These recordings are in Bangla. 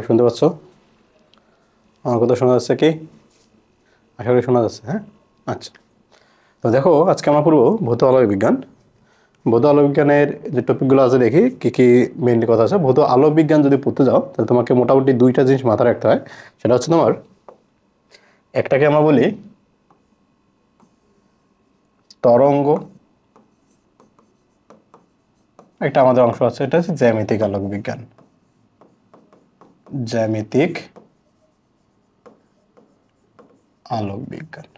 শুনতে পাচ্ছ? আমার কথা শোনা যাচ্ছে কি? আশা করি শোনা যাচ্ছে। হ্যাঁ, আচ্ছা। তো দেখো, আজকে আমরা পড়বো ভৌত আলোক বিজ্ঞান। ভৌত আলোক বিজ্ঞানের যে টপিকগুলো আছে দেখি কী কী মেইনলি কথা আছে। ভৌত আলোক বিজ্ঞান যদি পড়তে যাও তাহলে তোমাকে মোটামুটি দুইটা জিনিস মাথায় রাখতে হয়। সেটা হচ্ছে তোমার, একটাকে আমরা বলি তরঙ্গ, একটা আমাদের অংশ আছে, এটা হচ্ছে জ্যামিতিক আলোক বিজ্ঞান। জ্যামিতিক আলোক বিজ্ঞান,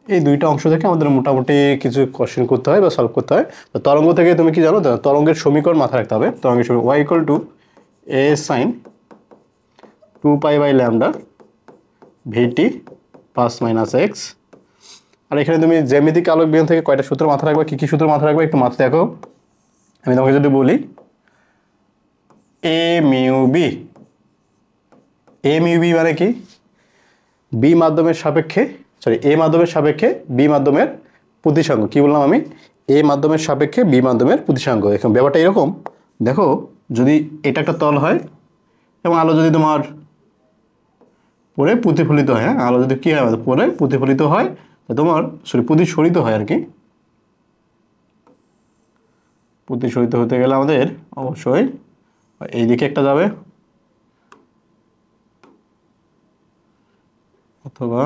এই দুইটা অংশ থেকে আমাদের মোটামুটি কিছু কোশ্চেন করতে হয় বা সলভ করতে হয়। তো তরঙ্গ থেকে তুমি কি জানো? তরঙ্গের সমীকরণ মাথায় রাখতে হবে। তরঙ্গের সমীকরণ y = a sin 2π/λ vt + -x। আর এখানে তুমি জ্যামিতিক আলোক বিজ্ঞান থেকে কয়টা সূত্র মাথায় রাখবে, কী কী সূত্র মাথায় রাখবে একটু মাথায় দেখো। আমি তোমাকে যদি বলি a mu b, a mu b মানে কি? b মাধ্যমের সাপেক্ষে, a মাধ্যমের সাপেক্ষে b মাধ্যমের প্রতিসাঙ্গ। কি বললাম আমি? a মাধ্যমের সাপেক্ষে b মাধ্যমের প্রতিসাঙ্গ। এখন ব্যাপারটা এরকম, দেখো, যদি এটা একটা তল হয় এবং আলো যদি তোমার পরে প্রতিফলিত হয়, হ্যাঁ, আলো যদি কি হয় পরে প্রতিফলিত হয়, তোমার প্রতিসরিত হয় আর কি। প্রতিসরিত হতে গেলে আমাদের অবশ্যই এই দিকে একটা যাবে অথবা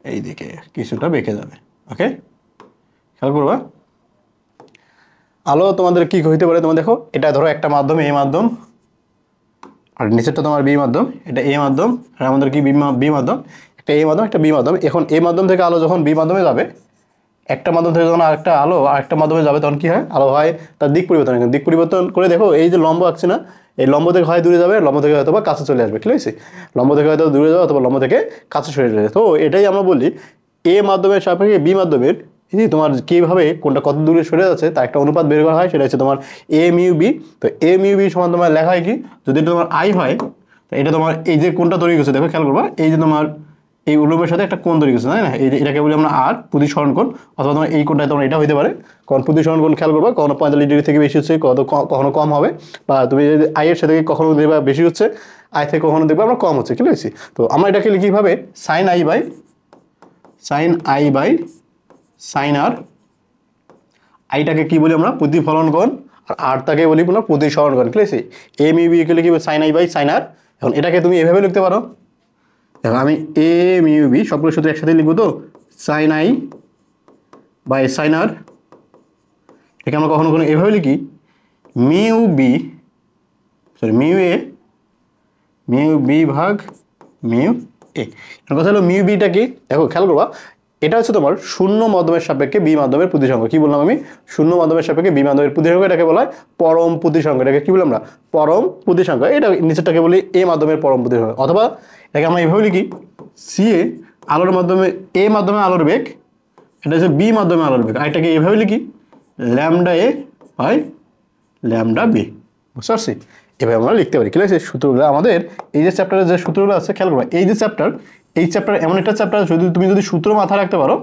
এই দিকে কিছুটা বেঁকে যাবে। ওকে, খেয়াল করবা। আলো তোমাদের কি হইতে পারে? তোমার দেখো, এটা ধরো একটা মাধ্যম, এ মাধ্যম, আর নিচেরটা তোমার বি মাধ্যম। এটা এ মাধ্যম আর আমাদের কি বি মাধ্যম। একটা এ মাধ্যম, একটা বি মাধ্যম। এখন এ মাধ্যম থেকে আলো যখন বি মাধ্যমে যাবে, একটা মাধ্যম থেকে যখন আরেকটা আলো আরেকটা মাধ্যমে যাবে, তখন কি হয়? আলো হয় তার দিক পরিবর্তন। দিক পরিবর্তন করে দেখো, এই যে লম্ব আঁকছে না, এই লম্ব থেকে হয় দূরে যাবে, লম্ব থেকে হয়তো বা কাছে চলে আসবে। ঠিক আছে, লম্ব থেকে হয়তো দূরে যাবে অথবা লম্ব থেকে কাছে সরে যাবে। তো এটাই আমরা বলি এ মাধ্যমের সাপেক্ষে বি মাধ্যমের এই তোমার কীভাবে কোনটা কত দূরে সরে যাচ্ছে তার একটা অনুপাত বের করা হয়, সেটা হচ্ছে তোমার এ মিউ বি। তো এ মিউ বি সমান তোমার লেখা হয় কি? যদি এটা তোমার আই হয়, তো এটা তোমার এই যে কোনটা তৈরি করছে, দেখো খেয়াল করবা, এই যে তোমার এই উলম্বের সাথে একটা কোণ তৈরি করছে, তাই না? এটাকে বলি আমরা আর প্রতিসরণ কোণ, অথবা তোমার এই কোণটায় তোমার এটা হইতে পারে। কারণ প্রতিসরণ কোণ খেয়াল করবা, কখনো 45 ডিগ্রি থেকে বেশি হচ্ছে, কখনো কম হবে। বা তুমি যদি আই এর সাথে কখনো দেখবা বেশি হচ্ছে, আই থেকে কখনো দেখবা আমরা কম হচ্ছে। ঠিক আছে, তো আমরা এটাকে লিখি কিভাবে? সাইন আই বাই সাইন আর। আইটাকে কি বলি আমরা? প্রতিফলন কোণ। আর আরটাকে বলি আমরা প্রতিসরণ কোণ। ঠিক আছে, এ মিউ বি কে লিখি সাইন আই বাই সাইন আর। এখন এটাকে তুমি এভাবে লিখতে পারো, দেখো আমি এ মিউ বি সবগুলো শুধু একসাথে লিখবো, তো সাইন আই বাই সাইন আর। এটাকে আমরা কখনো কখনো এভাবে লিখি মিউ বি ভাগ মিউ এ। কথা হলো মিউ বিটা কি? দেখো খেয়াল করবা, এটা হচ্ছে তোমার শূন্য মাধ্যমের সাপেক্ষে বি মাধ্যমের প্রতিসংখ্যা। কি বললাম আমি? শূন্য মাধ্যমের সাপেক্ষে বি মাধ্যমের প্রতিসংখ্যা, এটাকে বলা হয় পরম প্রতিসংখ্যা। এটাকে কি বলি আমরা? পরম প্রতিসংখ্যা। এটা নিচেরটাকে বলি এ মাধ্যমের পরম প্রতিসংখ্যা। অথবা এটাকে আমরা এভাবে লিখি সি এ আলোর মাধ্যমে, এ মাধ্যমে আলোর বেগ, এটা হচ্ছে বি মাধ্যমে আলোর বেগ। আর এটাকে এভাবে লিখি lambda A by lambda B. বুঝতে পারছি? এভাবে আমরা লিখতে পারি। ঠিক আছে, সূত্রগুলো আমাদের এই যে চ্যাপ্টারের যে সূত্রগুলো আছে, খেয়াল করবা, এই যে চ্যাপ্টার, এই চ্যাপ্টার এমন একটা চ্যাপ্টার, তুমি যদি সূত্র মাথায় রাখতে পারো,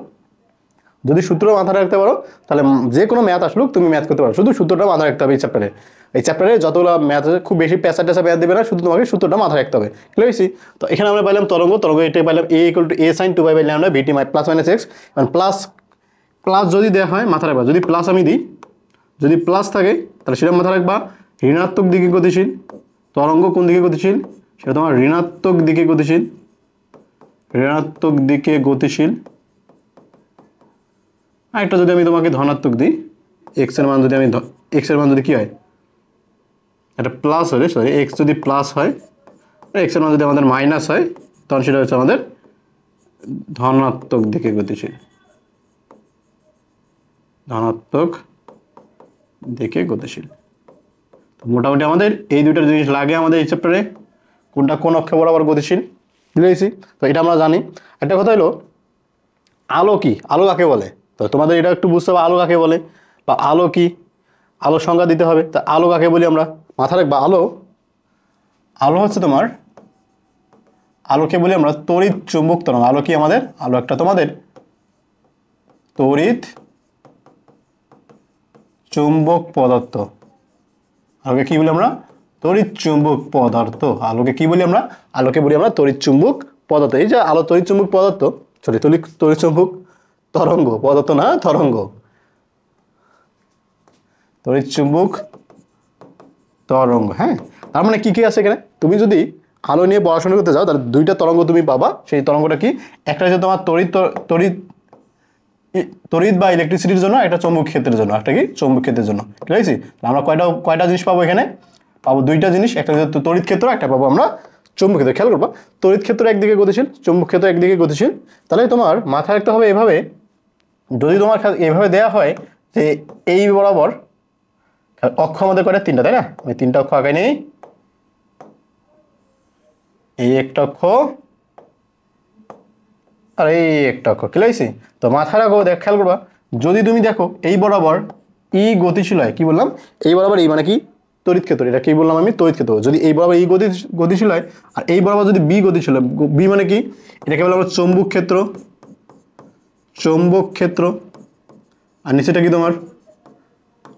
তাহলে যে কোনো ম্যাথ আসুক তুমি ম্যাথ করতে পারো। শুধু সূত্রটা মাথায় রাখতে হবে। এই চ্যাপ্টারে যতগুলো ম্যাথ আছে, খুব বেশি প্যাসা ম্যাথ দেবে না, শুধু তোমাকে সূত্রটা মাথায় রাখতে হবে। ঠিক আছে, তো এখানে আমরা পাইলাম তরঙ্গ, এটা পাইলাম a = a sin 2π/λ vt +-x। এবং প্লাস যদি দেওয়া হয় মাথায় রাখবা, যদি প্লাস আমি দিই, যদি প্লাস থাকে তাহলে সেটা মাথায় রাখবা ঋণাত্মক দিকে গতিশীল। তরঙ্গ কোন দিকে গতিশীল? সেটা তোমার ঋণাত্মক দিকে গতিশীল। আর একটা যদি আমি তোমাকে ধনাত্মক দিই, এক্স এর মান যদি কি হয়, এটা প্লাস হয়, সরি, এক্স যদি প্লাস হয়, এক্স এর মান যদি আমাদের মাইনাস হয়, তখন সেটা হচ্ছে আমাদের ধনাত্মক দিকে গতিশীল। মোটামুটি আমাদের এই দুইটা জিনিস লাগে আমাদের এই চ্যাপ্টারে। কোনটা কোন অক্ষে বরাবর গতিশীল, বুঝেছি? তো এটা আমরা জানি। একটা কথা হলো, আলো কি, আলো কাকে বলে? তো তোমাদের এটা একটু বুঝতে হবে, আলো কাকে বলে বা আলো কি, আলো সংজ্ঞা দিতে হবে। তা আলো কাকে বলি আমরা? মাথায় রাখবা, আলো হচ্ছে তোমার, আলোকে বলি আমরা তড়িৎ চুম্বক তরঙ্গ। আলো কি আমাদের? আলো একটা তোমাদের তড়িৎ চুম্বক পদার্থ, আলোকে কি বলি আমরা? তড়িৎ চুম্বক পদার্থ। আলোকে কি বলি আমরা? আলোকে বলি আমরা তড়িৎ চুম্বক পদার্থ। এই যে আলো তড়িৎ চুম্বক পদার্থ, সরি তড়িৎ চুম্বক তরঙ্গ, পদার্থ না তরঙ্গ, তড়িৎ চুম্বক তরঙ্গ। হ্যাঁ, তার মানে কি কি আছে এখানে? তুমি যদি আলো নিয়ে পড়াশোনা করতে যাও তাহলে দুইটা তরঙ্গ তুমি পাবা। সেই তরঙ্গটা কি? একটা হচ্ছে তোমার তড়িৎ বা ইলেকট্রিসিটির জন্য, একটা চৌম্বক ক্ষেত্রের জন্য, একটা কি চৌম্বক ক্ষেত্রের জন্য। ঠিক আছে, আমরা কয়টা জিনিস পাবো এখানে? পাবো দুইটা জিনিস, একটা হচ্ছে তড়িৎ ক্ষেত্র, একটা পাবো আমরা চৌম্বক ক্ষেত্র। খেয়াল করবা, তড়িৎ ক্ষেত্র একদিকে গতিশীল, চৌম্বক ক্ষেত্র একদিকে গতিশীল। তাহলে তোমার মাথায় রাখতে হবে এভাবে, যদি তোমার এভাবে দেয়া হয় যে এই বরাবর অক্ষ আমাদের কয়টা? তিনটা, তাই না? আমি তিনটা অক্ষ আঁকাই নেই। এই একটা অক্ষ আর এই একটা অক্ষ, ক্লিয়ার হয়েছে? তো মাথায় রাখো, খেয়াল করবা, যদি তুমি দেখো এই বরাবর ই গতিশীল হয়, কি বললাম? এই বরাবর এই মানে কি? তড়িৎ ক্ষেত্র। এটা কি বললাম আমি? তড়িৎ ক্ষেত্র। যদি এই বরাবর ই গতিশীল হয় আর এই বরাবর যদি বি গতিশীল হয়, বি মানে কি? এটাকে বললাম আমরা চৌম্বক ক্ষেত্র, চৌম্বক ক্ষেত্র। আর নিচেটা কি তোমার?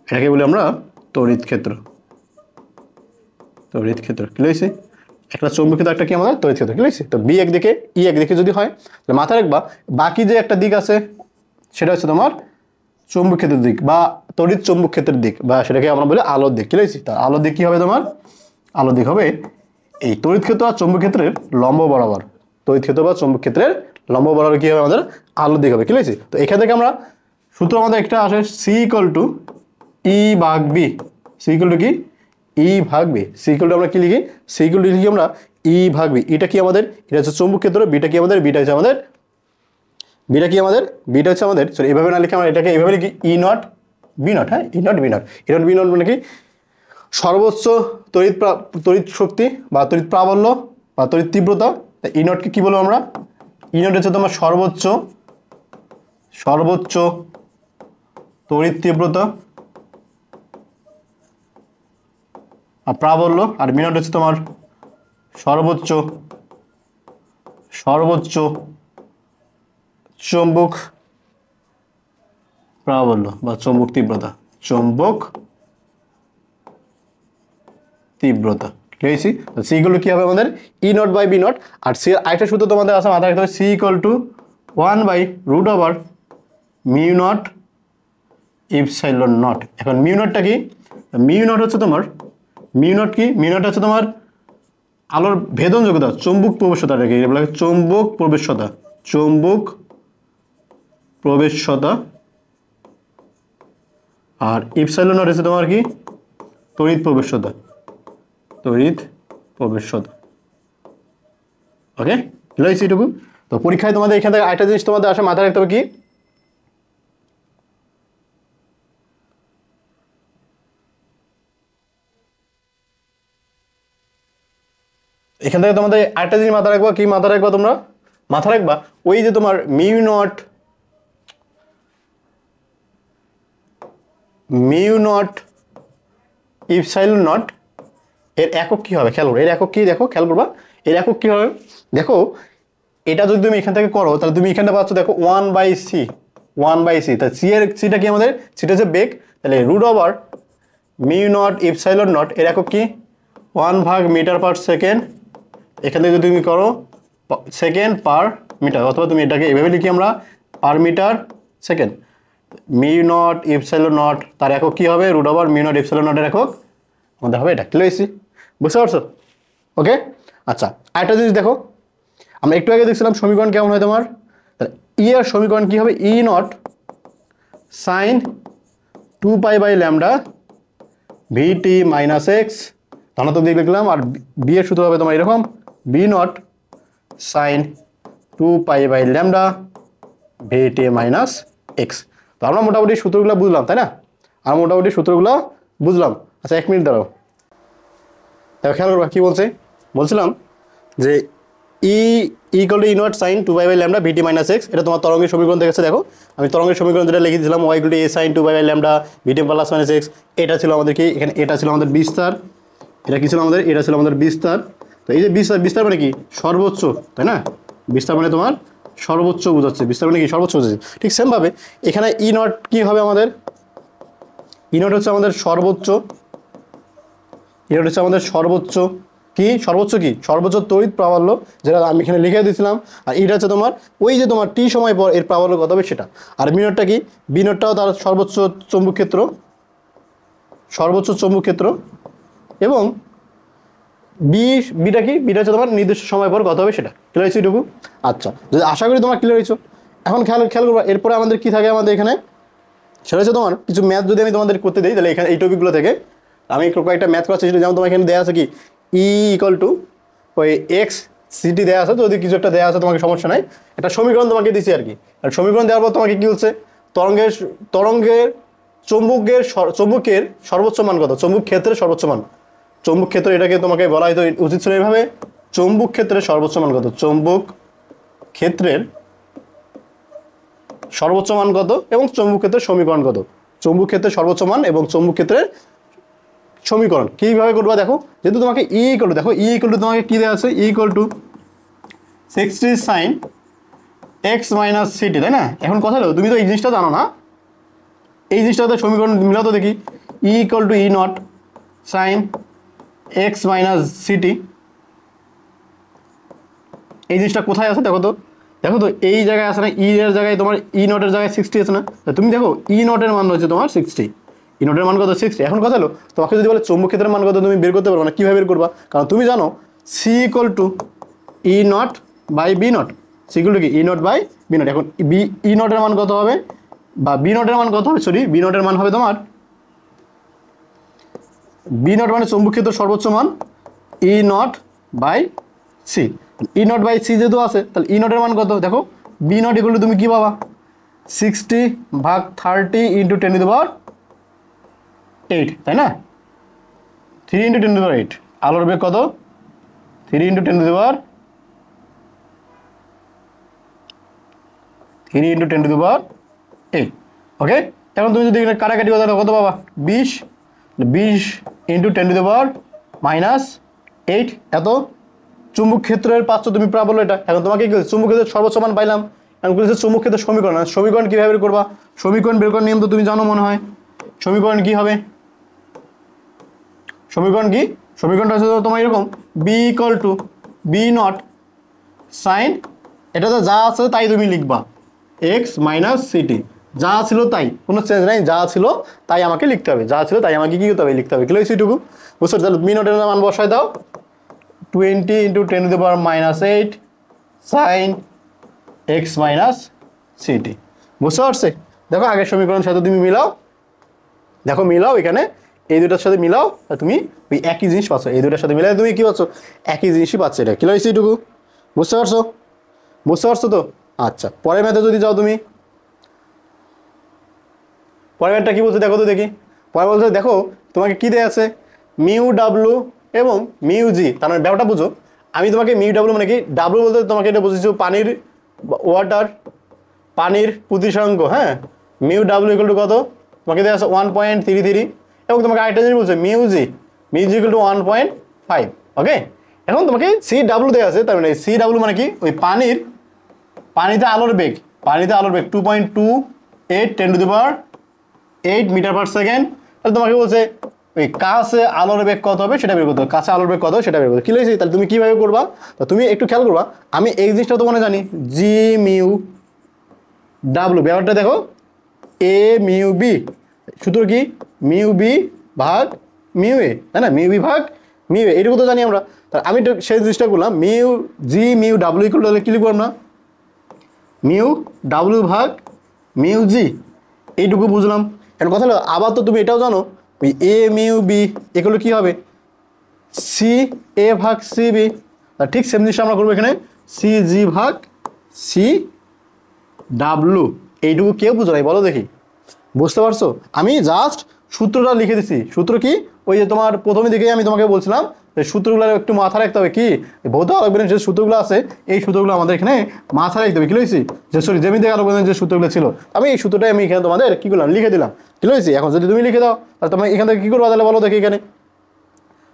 এটাকে বলি আমরা তড়িৎ ক্ষেত্র, তড়িৎ ক্ষেত্র। ক্লিয়ার হয়েছে? একটা চৌম্বক ক্ষেত্র, একটা কি আমাদের তড়িৎ ক্ষেত্র। ক্লিয়ার হয়েছে? তো বি একদিকে ই একদিকে যদি হয় তাহলে মাথায় রাখবা বাকি যে একটা দিক আছে সেটা হচ্ছে তোমার চৌম্বক ক্ষেত্রের দিক বা তড়িৎ চৌম্বক ক্ষেত্রের দিক, বা সেটাকে আমরা বলি আলোর দিক। ক্লিয়ার হয়েছে? তা আলোর দিক কি হবে তোমার? আলোর দিক হবে এই তড়িৎ ক্ষেত্র আর চৌম্বক ক্ষেত্রের লম্ব বরাবর। তড়িৎ ক্ষেত্র বা চৌম্বক ক্ষেত্রের লম্ব বরাবর কি হবে? আমাদের আলোর দিক হবে। ক্লিয়ার হয়েছে? তো এখান থেকে আমরা সূত্র আমাদের একটা আসে, সি ইকুয়াল টু ই ভাগ বি। সি ইকুয়াল টু কি? ই ভাগ বি। সি ইকুয়াল টু আমরা কি লিখি? সি ইকুয়াল টু লিখি আমরা ই ভাগ বি। এটা কি আমাদের? এটা হচ্ছে চৌম্বক ক্ষেত্র। বিটা কি আমাদের? বিটা হচ্ছে আমাদের, বিটা কি আমাদের? বিটা হচ্ছে আমাদের, সরি এভাবে না লিখে আমরা এটাকে এভাবে লিখি ই নট বি নট। হ্যাঁ, E naught B naught. E naught B naught মানে কি? সর্বোচ্চ তড়িৎ শক্তি বা তড়িৎ প্রাবল্য বা তড়িৎ তীব্রতা। ই নটকে কি বলবো আমরা? ই নট হচ্ছে তোমার সর্বোচ্চ তড়িৎ তীব্রতা আর প্রাবল্য। আর বি নট হচ্ছে তোমার সর্বোচ্চ চৌম্বক প্রাবল্য বা চৌম্বক তীব্রতা, চৌম্বক তীব্রতা। ঠিক আছে? সি ইকুয়াল টু কি হবে আমাদের? E not by B naught. আর সি আরেকটা সূত্র তোমাদের আছে মাথায় রাখতে হবে, সি ইকুয়াল টু 1/√ওভার মিউ নট ইপসাইলন নট। এখন মিউ নটটা কি? মিউ নট হচ্ছে তোমার, মিউ নট কি? মিউ নট হচ্ছে তোমার আলোর ভেদন যোগ্যতা, চৌম্বক প্রবেশ্যতা। এটাকে বলা হয় চৌম্বক প্রবেশ্যতা, চৌম্বক প্রবেশ্যতা। আর ইপসাইলন নট হচ্ছে তোমার কি? তড়িৎ প্রবেশ্যতা, তড়িৎ প্রবেশ্যতা। ওকে, লইছি এটুকু। তো পরীক্ষায় তোমাদের এখান থেকে আরেকটা জিনিস তোমাদের আসে মাথায় রাখতে হবে, কি? এখান থেকে তোমাদের আরেকটা জিনিস মাথায় রাখবা, কি মাথায় রাখবা তোমরা? মাথায় রাখবা ওই যে তোমার মিউ নট ইপসাইলন নট এর একক কি হবে? খেয়াল করো, এর একক কি? দেখো, খেয়াল করবা এর একক কি হবে। দেখো, এটা যদি তুমি এখান থেকে করো তাহলে তুমি এখানটা পাচ্ছ, দেখো 1/c, 1/c। তাহলে সিটা কি আমাদের? সিটা হচ্ছে বেগ। তাহলে √over mu not epsilon not এর একক কি? 1/মিটার/সেকেন্ড। এখান থেকে যদি তুমি করো সেকেন্ড পার মিটার, অথবা তুমি এটাকে এভাবে লিখি আমরা per metre second. Mu not epsilon nought তার একক কি হবে? √ওভার মিউ নট ইপসাইলন নটের একক আমাদের হবে এটা। ক্লিয়ার হয়েছে? বুঝতে পারছো? ওকে, আচ্ছা আরেকটা জিনিস দেখো, আমরা একটু আগে দেখছিলাম সমীকরণ কেমন হয় তোমার। তাহলে ই এর সমীকরণ কি হবে? E not sine 2π/λ V T minus X, ধনাত্মক দিক লিখলাম। আর বি এর সূত্র হবে তোমার এরকম, B not sine 2π/λ V T minus X. তো আমরা মোটামুটি সূত্রগুলো বুঝলাম, তাই না? আর মোটামুটি সূত্রগুলো বুঝলাম। আচ্ছা 1 মিনিট দাঁড়াও, দেখো খেয়াল করবা কি বলছে। বলছিলাম যে E equal to E not sine 2π/λ V T minus X, এটা তোমার তরঙ্গের সমীকরণ দেখেছে। দেখো আমি তরঙ্গের সমীকরণ যেটা লিখে দিয়েছিলাম, Y equal to A sine 2π/λ V T plus minus X. এটা ছিল আমাদের কি? এখানে এটা ছিল আমাদের বিস্তার। এটা কি ছিল আমাদের? এটা ছিল আমাদের বিস্তার। তো এই যে বিস্তার মানে কি? সর্বোচ্চ, তাই না? বিস্তার মানে তোমার সর্বোচ্চ বোঝাচ্ছে। বিস্তার মানে কি? সর্বোচ্চ বোঝাচ্ছে। ঠিক সেমভাবে এখানে ই নট কি হবে আমাদের? ই নট হচ্ছে আমাদের সর্বোচ্চ, ই নট হচ্ছে আমাদের সর্বোচ্চ কি, সর্বোচ্চ কি, সর্বোচ্চ তড়িৎ প্রাবল্য, যেটা আমি এখানে লিখে দিয়েছিলাম। আর এটা হচ্ছে তোমার ওই যে তোমার টি সময় পর এর প্রাবল্য কত হবে সেটা। আর বি নটটা কি, বি নটটাও তার সর্বোচ্চ চৌম্বক ক্ষেত্র, সর্বোচ্চ চৌম্বক ক্ষেত্র। এবং বিটা কি, বিটা হচ্ছে তোমার নির্দিষ্ট সময় পর কত হবে সেটা। ক্লিয়ার হয়েছে এটুকু? আচ্ছা, যদি আশা করি তোমার ক্লিয়ার হয়েছো। এখন খেয়াল করবা এরপরে আমাদের কি থাকে আমাদের এখানে, সেটা হচ্ছে তোমার কিছু ম্যাথ যদি আমি তোমাদের করতে দিই, তাহলে এখানে এই টপিকগুলো থেকে আমি কয়েকটা ম্যাথ করার চেষ্টা, যেমন তোমার এখানে দেওয়া আছে কি ই ইকুয়াল টু ওই এক্স সিটি দেওয়া আছে, যদি কিছু একটা দেওয়া আছে তোমাকে সমস্যা নাই, একটা সমীকরণ তোমাকে দিচ্ছি আর কি। আর সমীকরণ দেওয়ার পর তোমাকে কি হচ্ছে, তরঙ্গের চৌম্বকের সর্বোচ্চ মান কত, চৌম্বক ক্ষেত্রের সর্বোচ্চ মান, চৌম্বক ক্ষেত্র এটাকে তোমাকে বলা হয়তো উচিত ছিল এইভাবে, চৌম্বক ক্ষেত্রের সর্বোচ্চ মান কত, চৌম্বক ক্ষেত্রের সর্বোচ্চ মান কত এবং চৌম্বক ক্ষেত্রের সমীকরণ কত, চৌম্বক ক্ষেত্রের সর্বোচ্চ মান এবং চৌম্বক ক্ষেত্রের সমীকরণ কীভাবে করবা দেখো। যেহেতু তোমাকে ই ইকুয়াল টু, দেখো ই ইকুয়াল টু তোমাকে কী দেওয়া আছে, ই equal two 60 sin x minus city, তাই না? এখন কথা হলো তুমি তো এই জিনিসটা জানো না, এই জিনিসটাতে সমীকরণ মিলাও তো দেখি। E equal to E not sine X minus CT, এই জিনিসটা কোথায় আছে দেখো তো, দেখো তো এই জায়গায় আছে না, ই এর জায়গায় তোমার ই নটের জায়গায় 60 আছে না, তুমি দেখো ই নটের মান হচ্ছে তোমার 60, ই নটের মান কত 60। এখন কথা হলো তোমাকে যদি বলে চৌম্বক ক্ষেত্রের মান কত তুমি বের করতে পারবে না, কীভাবে বের করবা, কারণ তুমি জানো C equal to E not by B nought, C equal to কি E not by B nought. এখন ই নটের মান কত হবে, বা বি নটের মান কত হবে, সরি বি নটের মান হবে তোমার, বি নট মানে চৌম্বক ক্ষেত্রের সর্বোচ্চ মান E not by C, E not by C যেহেতু আছে তাহলে ই নটের মান কত, দেখো বি নট ইকুয়াল টু তুমি কী পাবা 60/30 ইন্টু 10⁸, তাই না, 3 ইন্টু 10⁸। আলোর বেগ কত 3 ইন্টু 10⁸, 3 ইন্টু 10⁸। ওকে, এখন তুমি যদি এখানে কাটাকাটি কথা কত পাবা 20 ইন্টু 10⁻⁻8, এত চুম্বক ক্ষেত্রের পাচ্ছ তুমি প্রাবল্য এটা। এখন তোমাকে কি চুম্বক ক্ষেত্রের সর্বোচ্চ মান পাইলাম, এখন বলেছে চুম্বক ক্ষেত্রের সমীকরণ, সমীকরণ কীভাবে বের করবা, সমীকরণ বের করার নিয়ম তো তুমি জানো মনে হয়। সমীকরণ কি হবে, সমীকরণ কি, সমীকরণটা হচ্ছে তোমার এরকম B equal to B not sine, এটাতে যা আছে তাই তুমি লিখবা এক্স মাইনাস সিটি, যা ছিল তাই, কোনো চেঞ্জ নাই, যা ছিল তাই আমাকে লিখতে হবে, যা ছিল তাই আমাকে কী করতে হবে, লিখতে হবে। কি লিখছি এটুকু বুঝছো? তাহলে বি নটের মান বসায় দাও 20 into 10⁻⁻8 sine X minus CT, বুঝতে পারছে? দেখো আগের সমীকরণের সাথে তুমি মিলাও, দেখো মিলাও, এখানে এই দুটার সাথে মিলাও, তুমি ওই একই জিনিস পাচ্ছ, এই দুটার সাথে মিলাই তুমি কী পাচ্ছ, একই জিনিসই পাচ্ছ। এটা কি হয়েছে এটুকু বুঝতে পারছো? বুঝতে পারছো তো? আচ্ছা, পরের ম্যাথে যদি যাও তুমি, পরের ম্যাথটা কী বলছে দেখো তো দেখি। পরে বলছে দেখো তোমাকে কী দেওয়া আছে মিউ ডাব্লু এবং মিউ জি, তার মানে ব্যাপারটা বুঝো। আমি তোমাকে মিউ ডাব্লু মানে কি, ডাব্লু বলতে তোমাকে এটা বুঝেছো পানির, ওয়াটার, পানির প্রতিসরাঙ্ক, হ্যাঁ, মিউ ডাব্লু ইকুয়াল টু কত তোমাকে দেওয়া আছে 1.33, এবং তোমাকে আরেকটা জিনিস বলছে মিউ জি ইকুয়াল টু 1.5। ওকে, এখন তোমাকে সি ডাব্লু দেওয়া আছে, তার মানে সি ডাব্লু মানে কি ওই পানিতে আলোর বেগ 2.28 10⁸8 মিটার পার সেকেন্ড। তাহলে তোমাকে বলছে ওই কাছে আলোর বেগ কত হবে সেটা বের করতে হবে, কাছে আলোর বেগ কত সেটা বের করতে। কি লিখেছি, তাহলে তুমি কীভাবে করবা, তো তুমি একটু খেয়াল করবা, আমি এই জিনিসটা তো মনে জানি জি মিউ ডাব্লু, ব্যাপারটা দেখো এ মিউ বি, সূত্র কি মিউ বি ভাগ মিউ এ, তাই না, মিউ বি ভাগ মিউ এ, এইটুকু তো জানি আমরা। তাহলে আমি একটু সেই জিনিসটা করলাম mu G mu W equal to কী লিখবো আমরা, মিউ ডাব্লু ভাগ মিউ জি, এইটুকু বুঝলাম। এখন কথা হলো আবার তো তুমি এটাও জানো ওই এ মিউ বি এগুলো কী হবে সি এ ভাগ সি বি, ঠিক সেম জিনিসটা আমরা করবো এখানে সি জি ভাগ সি ডাব্লু, এইটুকু কেউ বুঝো নাই বলো দেখি, বুঝতে পারছো? আমি জাস্ট সূত্রটা লিখে দিছি। সূত্র কি, ওই যে তোমার প্রথমে দিকেই আমি তোমাকে বলছিলাম সূত্রগুলো একটু মাথায় রাখতে হবে, কি ভৌত আলোকবিজ্ঞানের যে সূত্রগুলো আছে এই সূত্রগুলো আমাদের এখানে মাথায় রাখতে হবে। কি লইছি যে সরি জ্যামিতিক আলোকবিজ্ঞানের যে সূত্রগুলো ছিল আমি এই সূত্রটাই আমি এখানে তোমাদের কী করলাম লিখে দিলাম। কি লইছি, এখন যদি তুমি লিখে দাও তাহলে তুমি এখান থেকে কী করবা তাহলে বলো দেখি, এখানে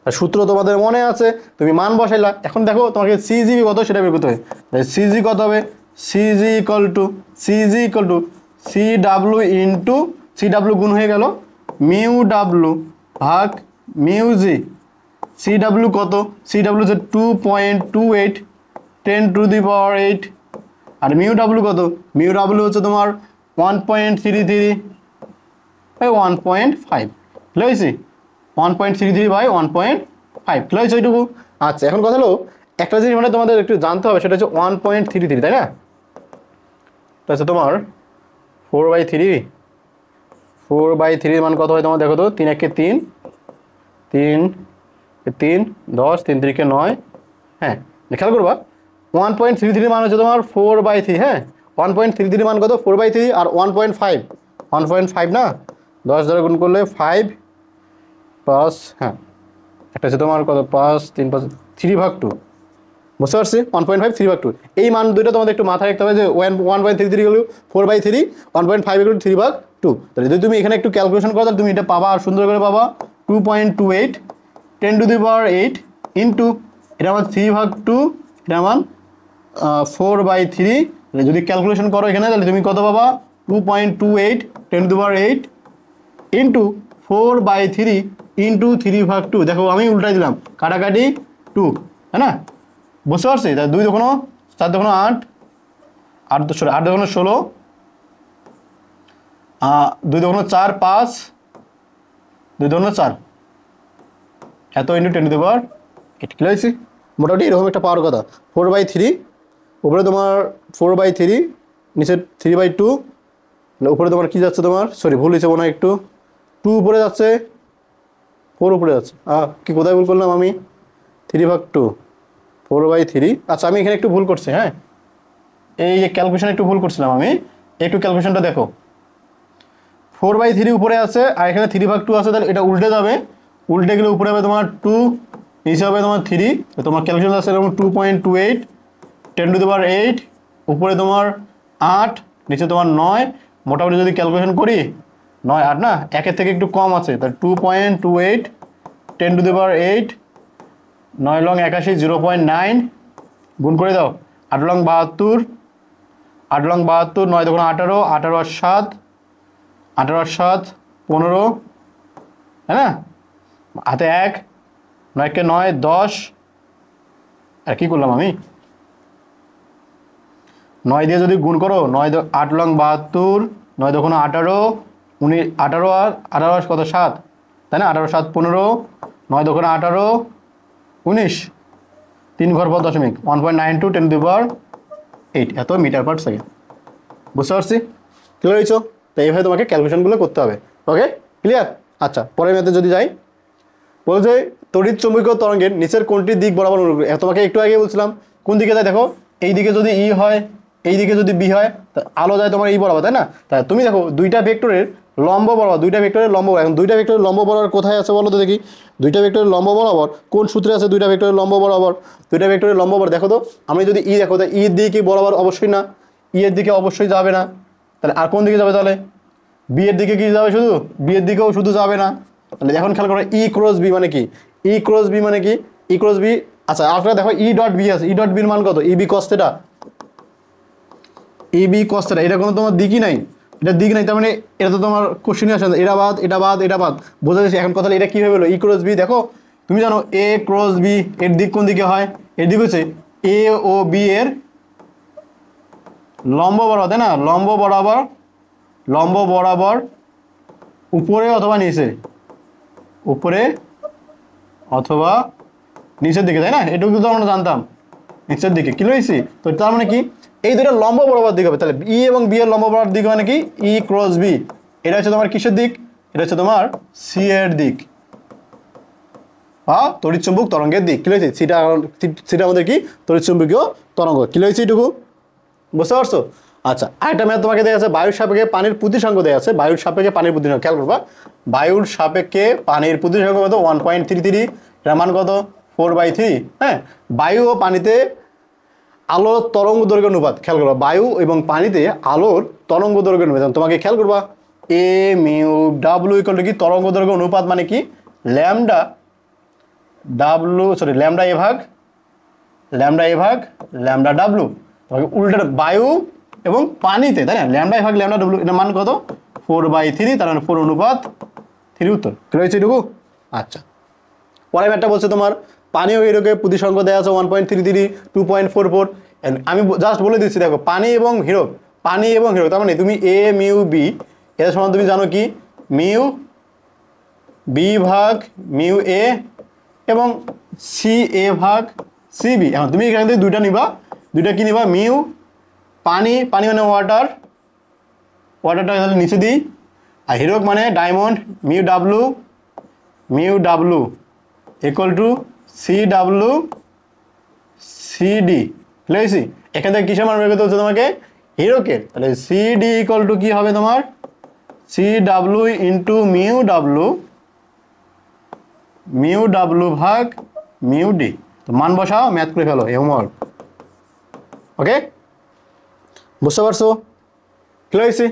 সূত্র তোমাদের মনে আছে, তুমি মান বসাইলা। এখন দেখো তোমাকে সিজিবি কত সেটা বের করতে হবে, সিজি কত হবে, CG equal to C W into C W গুণ হয়ে গেল মিউ ডাব্লু ভাগ মিউ জি। সি ডাব্লু কত? সি ডাব্লু হচ্ছে 2.28 10⁸ আর মিউ ডাব্লু কত? মিউ ডাব্লু হচ্ছে তোমার 1.33 বাই 1.5 বুঝেছি 1.33 বাই 1.5 বুঝেছি ওইটুকু। আচ্ছা এখন কথা হলো একটা জিনিস মানে তোমাদের একটু জানতে হবে সেটা হচ্ছে 1.33 তাই না? এটা হচ্ছে তোমার 4/3 4/3 মান কত হয় তোমার দেখো তো 3 1 3 3 3 10 3 3 9 হ্যাঁ খেয়াল করবা 1.33 মান হচ্ছে তোমার 4/3 হ্যাঁ 1.33 মান কত 4/3 আর 1.5 না 10 দ্বারা গুণ করলে 5 প্লাস হ্যাঁ একটা হচ্ছে তোমার কত 5 3 5 3/2 বুঝতে পারছি 1.5 3/2 এই মান দুইটা তোমাদের একটু মাথায় রাখতে হবে যে 1.33 হলো 4/3 1.5 হলো 3/2 তাহলে যদি তুমি এখানে একটু ক্যালকুলেশন করো তাহলে তুমি এটা পাবা আর সুন্দর করে পাবা 2.28 10⁸ ইন্টু এটা আমার 3/2 এটা আমার 4/3 যদি ক্যালকুলেশন করো এখানে তাহলে তুমি কত পাবা 2.28 10⁸ ইন্টু 4/3 ইন্টু 3/2 দেখো আমি উল্টাই দিলাম কাটাকাটি 2 তাই না বুঝতে পারছি তাহলে 2 দুগুণ 4 দুগুণ 8 8 দুগুণ 16 2 দুগুণ 4 5 2 দুগুণ 4 এত ইন্টু 10⁸ কি হয়েছে মোটামুটি এরকম একটা পাওয়ার কথা 4/3 উপরে তোমার 4/3 নিচে 3/2 উপরে তোমার কি যাচ্ছে তোমার সরি ভুল হয়েছে মনে হয় একটু 2 উপরে যাচ্ছে 4 উপরে যাচ্ছে কি কোথায় ভুল করলাম আমি 3/2 4/3 আচ্ছা আমি এখানে একটু ভুল করছি হ্যাঁ এই যে ক্যালকুলেশন একটু ভুল করছিলাম আমি একটু ক্যালকুলেশনটা দেখো 4/3 উপরে আছে আর এখানে 3/2 আছে তাহলে এটা উল্টে যাবে উল্টে গেলে উপরে হবে তোমার 2 নিচে হবে তোমার 3 তোমার ক্যালকুলেশন আছে এরকম 2.28 10⁸ উপরে তোমার 8 নিচে তোমার 9 মোটামুটি যদি ক্যালকুলেশন করি 9 8 না একের থেকে একটু কম আছে তাহলে 2.28 10⁸ 9 লং 81 0.9 গুণ করে দাও 8 লং 72 8 লং 72 9 দুগুণ 18 18 আর 7 18 আর 7 15 হ্যাঁ না হাতে 1 9 কে 9 10 আর কি করলাম আমি 9 দিয়ে যদি গুণ করো 9 8 লং 72 9 দুগুণ 18 19 18 আর 18 কত 7 তাই না 18 7 15 9 দুগুণ 18 19 3 ঘর পর দশমিক 1.92 10⁸ এত মিটার পার সেকেন্ড বুঝতে পারছি ক্লিয়ার হয়েছো তো এইভাবে তোমাকে ক্যালকুলেশনগুলো করতে হবে ওকে ক্লিয়ার আচ্ছা পরের ম্যাথে যদি যাই বলছে তড়িৎ চুম্বকীয় তরঙ্গের নিচের কোনটি দিক বরাবর তোমাকে একটু আগে বলছিলাম কোন দিকে যায় দেখো এই দিকে যদি ই হয় এই দিকে যদি বি হয় আলো যায় তোমার এই বরাবর তাই না তাই তুমি দেখো দুইটা ভেক্টরের লম্ব বরাবর দুইটা ভেক্টরের লম্ব এখন দুইটা ভেক্টরের লম্ব বরাবর কোথায় আছে বলো তো দেখি দুইটা ভেক্টরের লম্ব বরাবর কোন সূত্রে আছে দুইটা ভেক্টরের লম্ব বরাবর দুইটা ভেক্টরের লম্ব বরাবর দেখো তো আমি যদি ই দেখো তাই ই এর দিকে বরাবর অবশ্যই না ই এর দিকে অবশ্যই যাবে না তাহলে আর কোন দিকে যাবে তাহলে বি এর দিকে কি যাবে শুধু বি এর দিকেও শুধু যাবে না তাহলে এখন খেয়াল করো ই ক্রস বি মানে কি ই ক্রস বি মানে কি ই ক্রস বি আচ্ছা আপনারা দেখো ই ডট বি আছে ই ডট বির মান কত E B cos theta E B cos theta এটা কোনো তোমার দিকই নাই এটা দিক নাই তার মানে এটা তো তোমার কোশ্চেনই আসে না এটা বাদ এটা বাদ এটা বাদ বোঝা যাচ্ছে এখন কথা এটা কীভাবে হলো ই ক্রস বি দেখো তুমি জানো এ ক্রস বি এর দিক কোন দিকে হয় এর দিক হচ্ছে এ ও বি এর লম্ব বরাবর তাই না লম্ব বরাবর উপরে অথবা নিচে উপরে অথবা নিচের দিকে তাই না এটুকু তো আমরা জানতাম নিচের দিকে কি লইছি তো তার মানে কি এই দুটো লম্ব বরাবর দিক হবে তাহলে ই এবং বি এর লম্ব বরাবর দিক মানে কি ই ক্রস বি এটা হচ্ছে তোমার কিসের দিক এটা হচ্ছে তোমার সি এর দিক বা তড়িৎচুম্বক তরঙ্গের দিক কি লইছি সেটা আমাদের কি তড়িৎচুম্বকীয় তরঙ্গ কি লইছি এটুকু বুঝতে পারছো আচ্ছা আরেকটা ম্যাথ তোমাকে দেওয়া আছে বায়ুর সাপেক্ষে পানির প্রতিসংখ্য দেওয়া আছে বায়ুর সাপেক্ষে পানির প্রতিসংখ্য খেয়াল করবা বায়ুর সাপেক্ষে পানির প্রতিসংখ্য কত 1.33 এর মান কত 4/3 হ্যাঁ বায়ু ও পানিতে আলোর তরঙ্গ দৈর্ঘ্য অনুপাত খেয়াল করবা বায়ু এবং পানিতে আলোর তরঙ্গ দৈর্ঘ্য অনুপাত তোমাকে খেয়াল করবা এ মিউ ডাব্লু ইকুয়াল টু কি তরঙ্গ দৈর্ঘ্য অনুপাত মানে কি ল্যামডা এ ভাগ ল্যামডা ডাব্লু তোমাকে উল্টা বায়ু এবং পানিতে তাই না ল্যামডা এ ভাগ ল্যামডা ডাব্লু এর মান কত 4/3 তার মানে 4 অনুপাত 3 উত্তর ক্লিয়ার হয়েছে এটুকু। আচ্ছা, পরের ম্যাটটা বলছে তোমার পানি ও হিরোকে প্রতিসংখ্য দেওয়া আছে 1.33 2.44। আমি জাস্ট বলে দিচ্ছি, দেখো পানি এবং হিরোক তার মানে তুমি এ মিউ বি এর সমান তুমি জানো কি মিউ বি ভাগ মিউ এ এবং সি এ ভাগ সি বি। এখন তুমি এখান থেকে দুইটা নিবা, দুইটা কি নিবা মিউ পানি মানে ওয়াটারটা তাহলে নিচে দিই, আর হিরোক মানে diamond mu W equal to C W C D. বুঝেছি? এখান থেকে কিসের মান বের করতে হচ্ছে তোমাকে হিরোকের, তাহলে সি ডি ইকুয়াল টু কি হবে তোমার C W into mu W ভাগ মিউ ডি। তো মান বসাও, ম্যাথ করে ফেলো, হোমওয়ার্ক। ওকে, বুঝতে পারছো? ক্লিয়ার হয়েছে?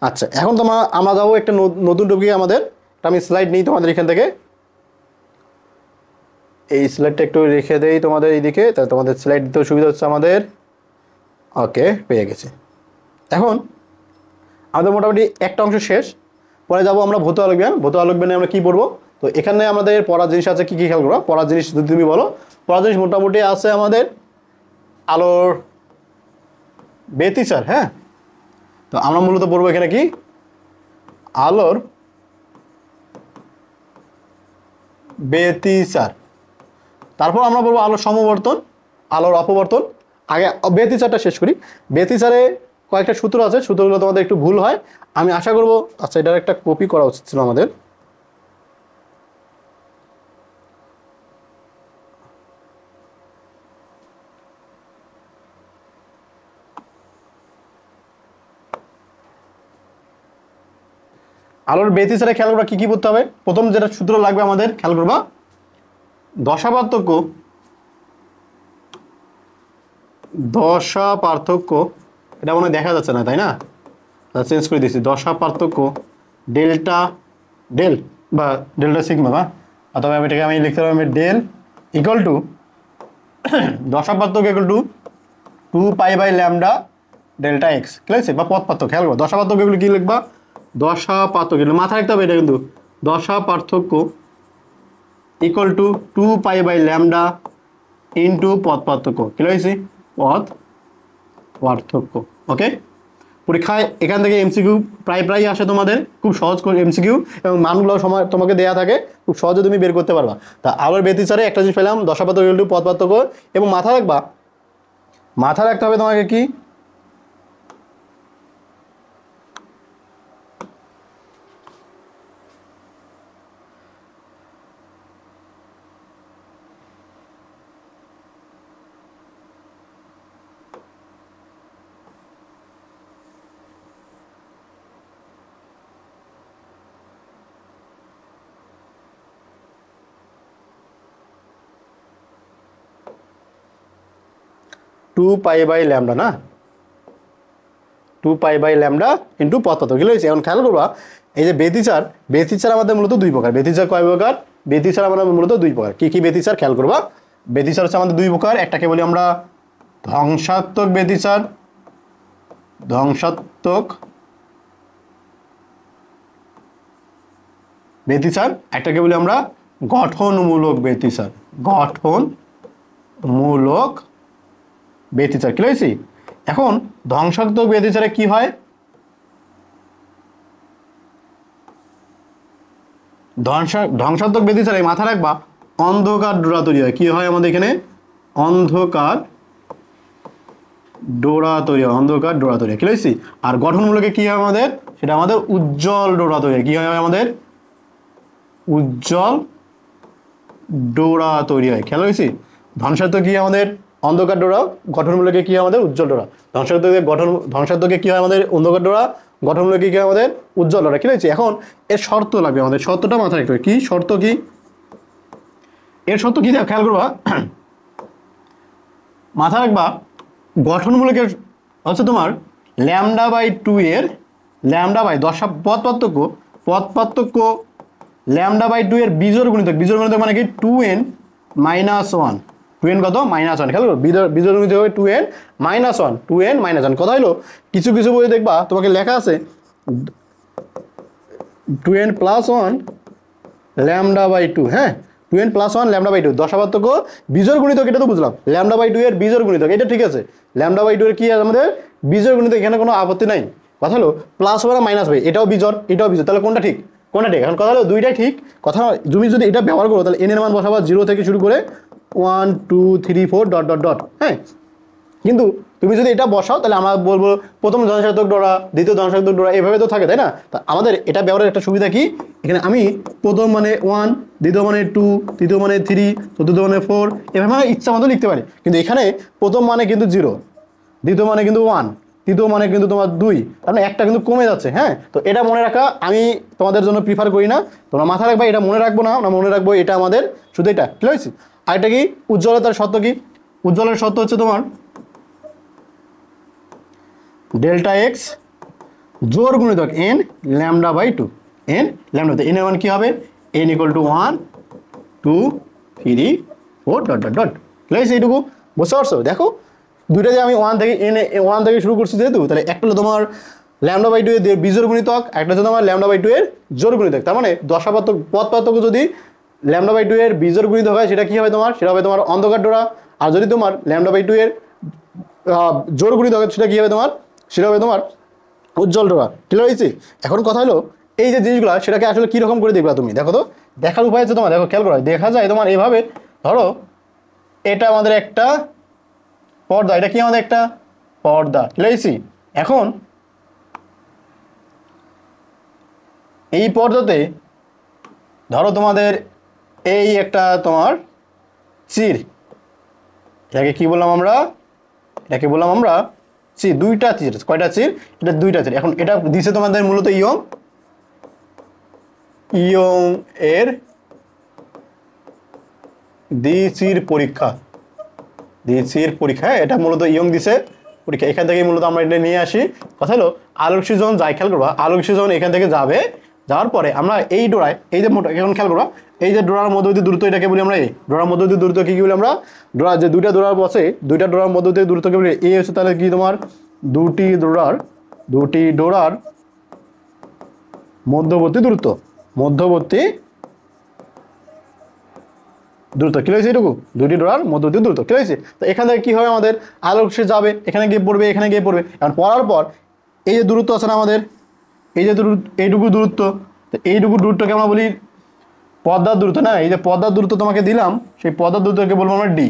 আচ্ছা, এখন আমরা যাবো একটা নতুন টপিকে আমাদের। আমি স্লাইড নিই তোমাদের এখান থেকে, এই স্লাইডটা একটু রেখে দেই তোমাদের এইদিকে, তাহলে তোমাদের স্লাইড দিতেও সুবিধা হচ্ছে আমাদের। ওকে, পেয়ে গেছে। এখন আমাদের মোটামুটি একটা অংশ শেষ, পরে যাবো আমরা ভৌত আলোকবিজ্ঞানে আমরা কি পড়বো। তো এখানে আমাদের পড়ার জিনিস আছে, কি কি খেয়াল করবো পড়ার জিনিস যদি তুমি বলো। পড়ার জিনিস মোটামুটি আছে আমাদের আলোর ব্যতিচার। হ্যাঁ, তো আমরা মূলত পড়বো এখানে কি আলোর ব্যতিচার, তারপর আমরা বলবো আলোর সমবর্তন, আলোর অপবর্তন। আগে ব্যতিচারটা শেষ করি। ব্যতিচারে কয়েকটা সূত্র আছে, সূত্রগুলো তোমাদের একটু ভুল হয়, আমি আশা করব। আচ্ছা, এটার একটা কপি করা উচিত ছিল আমাদের। আলোর ব্যতিচারে খেয়াল করবা কি কি করতে হবে। প্রথম যেটা সূত্র লাগবে আমাদের, খেয়াল করবা দশা পার্থক্য, এটা মনে দেখা যাচ্ছে না, তাই না? চেঞ্জ করে দিচ্ছি, দশা পার্থক্য ডেল্টা সিগমা, বা অথবা এটাকে আমি লিখতে পারবো ডেল ইকুয়াল টু দশা পার্থক্য ইকুয়াল টু 2π/λ ডেল্টা এক্স। ঠিক আছে? বা পথ পার্থক্য, খেয়াল করবো দশা পার্থক্য এগুলো কি লিখবা, দশা পার্থক্য মাথায় রাখতে হবে এটা কিন্তু, দশা পার্থক্য ইকুয়াল টু 2π/λ ইন্টু পথ পার্থক্য। কি হয়েছে? পথ পার্থক্য। ওকে, পরীক্ষায় এখান থেকে এমসিকিউ প্রায় আসে তোমাদের, খুব সহজ করে এমসিকিউ, এবং মানগুলো সময় তোমাকে দেয়া থাকে, খুব সহজে তুমি বের করতে পারবা। তা আলোর ব্যতিচারে একটা জিনিস পেলাম, দশা পার্থক্য ইকুয়াল টু পথ পার্থক্য, এবং মাথায় রাখতে হবে তোমাকে কি 2π/λ না, 2π/λ ইন্টু পথ পার্থক্য। কি হয়েছে? এখন খেয়াল করবা এই যে ব্যতিচার আমাদের মূলত দুই প্রকার। ব্যতিচার কয় প্রকার? ব্যতিচার আমাদের মূলত দুই প্রকার। কি কি ব্যতিচার খেয়াল করবা। ব্যতিচার হচ্ছে আমাদের দুই প্রকার, একটাকে বলি আমরা ধ্বংসাত্মক ব্যতিচার, একটাকে বলি আমরা গঠনমূলক ব্যতিচার। কি হয়েছে? এখন ধ্বংসাত্মক ব্যতিচারে কি হয়, ধ্বংসাত্মক ব্যতিচারে মাথা রাখবা অন্ধকার ডোরা তৈরি হয়। কি হয় আমাদের এখানে? অন্ধকার ডোরা তৈরি হয়। কি হয়েছে? আর গঠনমূলকে কি হয় আমাদের? সেটা আমাদের উজ্জ্বল ডোরা তৈরি হয়। কি হয় আমাদের? উজ্জ্বল ডোরা তৈরি হয়। খেয়াল হয়েছে? ধ্বংসাত্মক কি আমাদের? অন্ধকার ডোরা। গঠনমূলকে কি আমাদের? উজ্জ্বল ডোরা। ধ্বংসাত্মকে কি হয় আমাদের? অন্ধকার ডোরা। গঠনমূলকে কি আমাদের? উজ্জ্বল ডোরা। কি হয়েছে? এখন এর শর্ত লাগবে আমাদের, শর্তটা মাথায় রাখতে হবে। কি শর্ত? কি এর শর্ত কি খেয়াল করবা, মাথা রাখবা গঠনমূলকের হচ্ছে তোমার λ/2 এর দশা পথ পার্থক্য λ/2 এর বিজোড় গুণিতক মানে কি 2n - 1। 2n কত? -1। খেয়াল করো বিজোড় গুণিতক হবে 2n - 1। কথা হলো কিছু বইয়ে দেখবা তোমাকে লেখা আছে 2n + 1 λ/2, হ্যাঁ 2n + 1 λ/2 দশাপার্থক্য বিজোড় গুণিতক, এটা তো বুঝলাম। λ/2 এর বিজোড় গুণিতক, এটা ঠিক আছে। λ/2 এর কি আছে আমাদের বিজোড় গুণিতক, এখানে কোনো আপত্তি নাই। কথা হলো প্লাস হবে না মাইনাস হবে, এটাও বিজোড় এটাও বিজোড়, তাহলে কোনটা ঠিক? কোনটা ঠিক? এখন কথা হলো দুইটাই ঠিক। কথা তুমি যদি এটা ব্যবহার করো তাহলে n এর মান বসাবা 0 থেকে শুরু করে 1 2 3 4 ডট ডট ডট, হ্যাঁ। কিন্তু তুমি যদি এটা বসাও তাহলে আমরা বলবো প্রথম ধনাত্মক ডোরা, দ্বিতীয় ধনাত্মক ডোরা, এভাবে তো থাকে, তাই না? তা আমাদের এটা ব্যবহারের একটা সুবিধা কি, এখানে আমি প্রথম মানে 1, দ্বিতীয় মানে 2, তৃতীয় মানে 3, চতুর্থ মানে 4, এভাবে আমি ইচ্ছা মতো লিখতে পারি। কিন্তু এখানে প্রথম মানে কিন্তু 0, দ্বিতীয় মানে কিন্তু 1, তৃতীয় মানে কিন্তু তোমার 2, কারণ একটা কিন্তু কমে যাচ্ছে, হ্যাঁ। তো এটা মনে রাখা আমি তোমাদের জন্য প্রিফার করি না, তোমরা মাথায় রাখবা, এটা মনে রাখবো না, আমরা মনে রাখবো এটা আমাদের শুধু এটা কি হয়েছে। আরেকটা কি উজ্জ্বলতার সত্য, কি উজ্জ্বলের সত্য হচ্ছে তোমার ডেল্টা এক্স জোড় গুণিতক n λ/2, n λ/2, n এর মান কি হবে n = 1 2 3 4 dot dot dot, plus এইটুকু। বুঝতে পারছো? দেখো দুইটা যে আমি 1 থেকে n 1 থেকে শুরু করছি যেহেতু, তাহলে একটা হলো তোমার λ/2 এর বিজোড় গুণিতক, একটা হচ্ছে তোমার λ/2 এর জোড় গুণিতক। তার মানে দশাপার্থক্য পদ পার্থক্য যদি λ/2 এর বিজোড় গুণিতক হয় সেটা কি হবে তোমার, সেটা হবে তোমার অন্ধকার ডোরা। আর যদি তোমার λ/2 এর জোড় গুণিতক হয় সেটা কি হবে তোমার, সেটা হবে তোমার উজ্জ্বল ডোরা। ক্লিয়ার হয়েছে? এখন কথা হলো এই যে জিনিসগুলো সেটাকে আসলে কীরকম করে দেখবা তুমি, দেখো তো দেখার উপায় আছে তোমার, দেখো খেয়াল করো, দেখা যায় তোমার এইভাবে। ধরো এটা আমাদের একটা পর্দা, এটা কি আমাদের একটা পর্দা, ক্লিয়ার হয়েছে? এখন এই পর্দাতে ধরো তোমাদের এই একটা তোমার চির, এটাকে কি বললাম আমরা, এটাকে বললাম আমরা চির, দুইটা চির, কয়টা চির, এটা দুইটা চির। এখন এটা দিছে তোমাদের মূলত ইয়ং এর দ্বিচির পরীক্ষা, দ্বিচির পরীক্ষা, এটা মূলত ইয়ং দিছে পরীক্ষা। এখান থেকে মূলত আমরা এটা নিয়ে আসি। কথা হলো আলোক সূচন যাই, খেয়াল করবা আলোক সূচন এখান থেকে যাবে, যাওয়ার পরে আমরা এই ডোরায় এই যে মোটা, এখন খেয়াল করবা এই যে ডোরার মধ্যবর্তী দূরত্ব এটাকে বলি আমরা, এই ডোরার মধ্যবর্তী দূরত্ব কি বলি আমরা, ডোরা যে দুইটা ডোরার বসে দুইটা ডোরার মধ্যবর্তী দূরত্বকে বলি এই হচ্ছে তাহলে কি তোমার দুটি ডোরার মধ্যবর্তী দূরত্ব, মধ্যবর্তী দূরত্ব, কি হয়েছে এইটুকু, দুটি ডোরার মধ্যবর্তী দূরত্ব, কি হয়েছে? তো এখান থেকে কি হবে আমাদের আলোক সে যাবে, এখানে গিয়ে পড়বে, এখানে গিয়ে পড়বে। এখন পড়ার পর এই যে দূরত্ব আছে না আমাদের, এই যে এইটুকু দূরত্ব, তো এইটুকু দূরত্বকে আমরা বলি পর্দার দূরত্ব, না? এই যে পর্দার দূরত্ব তোমাকে দিলাম, সেই পর্দার দূরত্বকে বলবো আমরা ডি।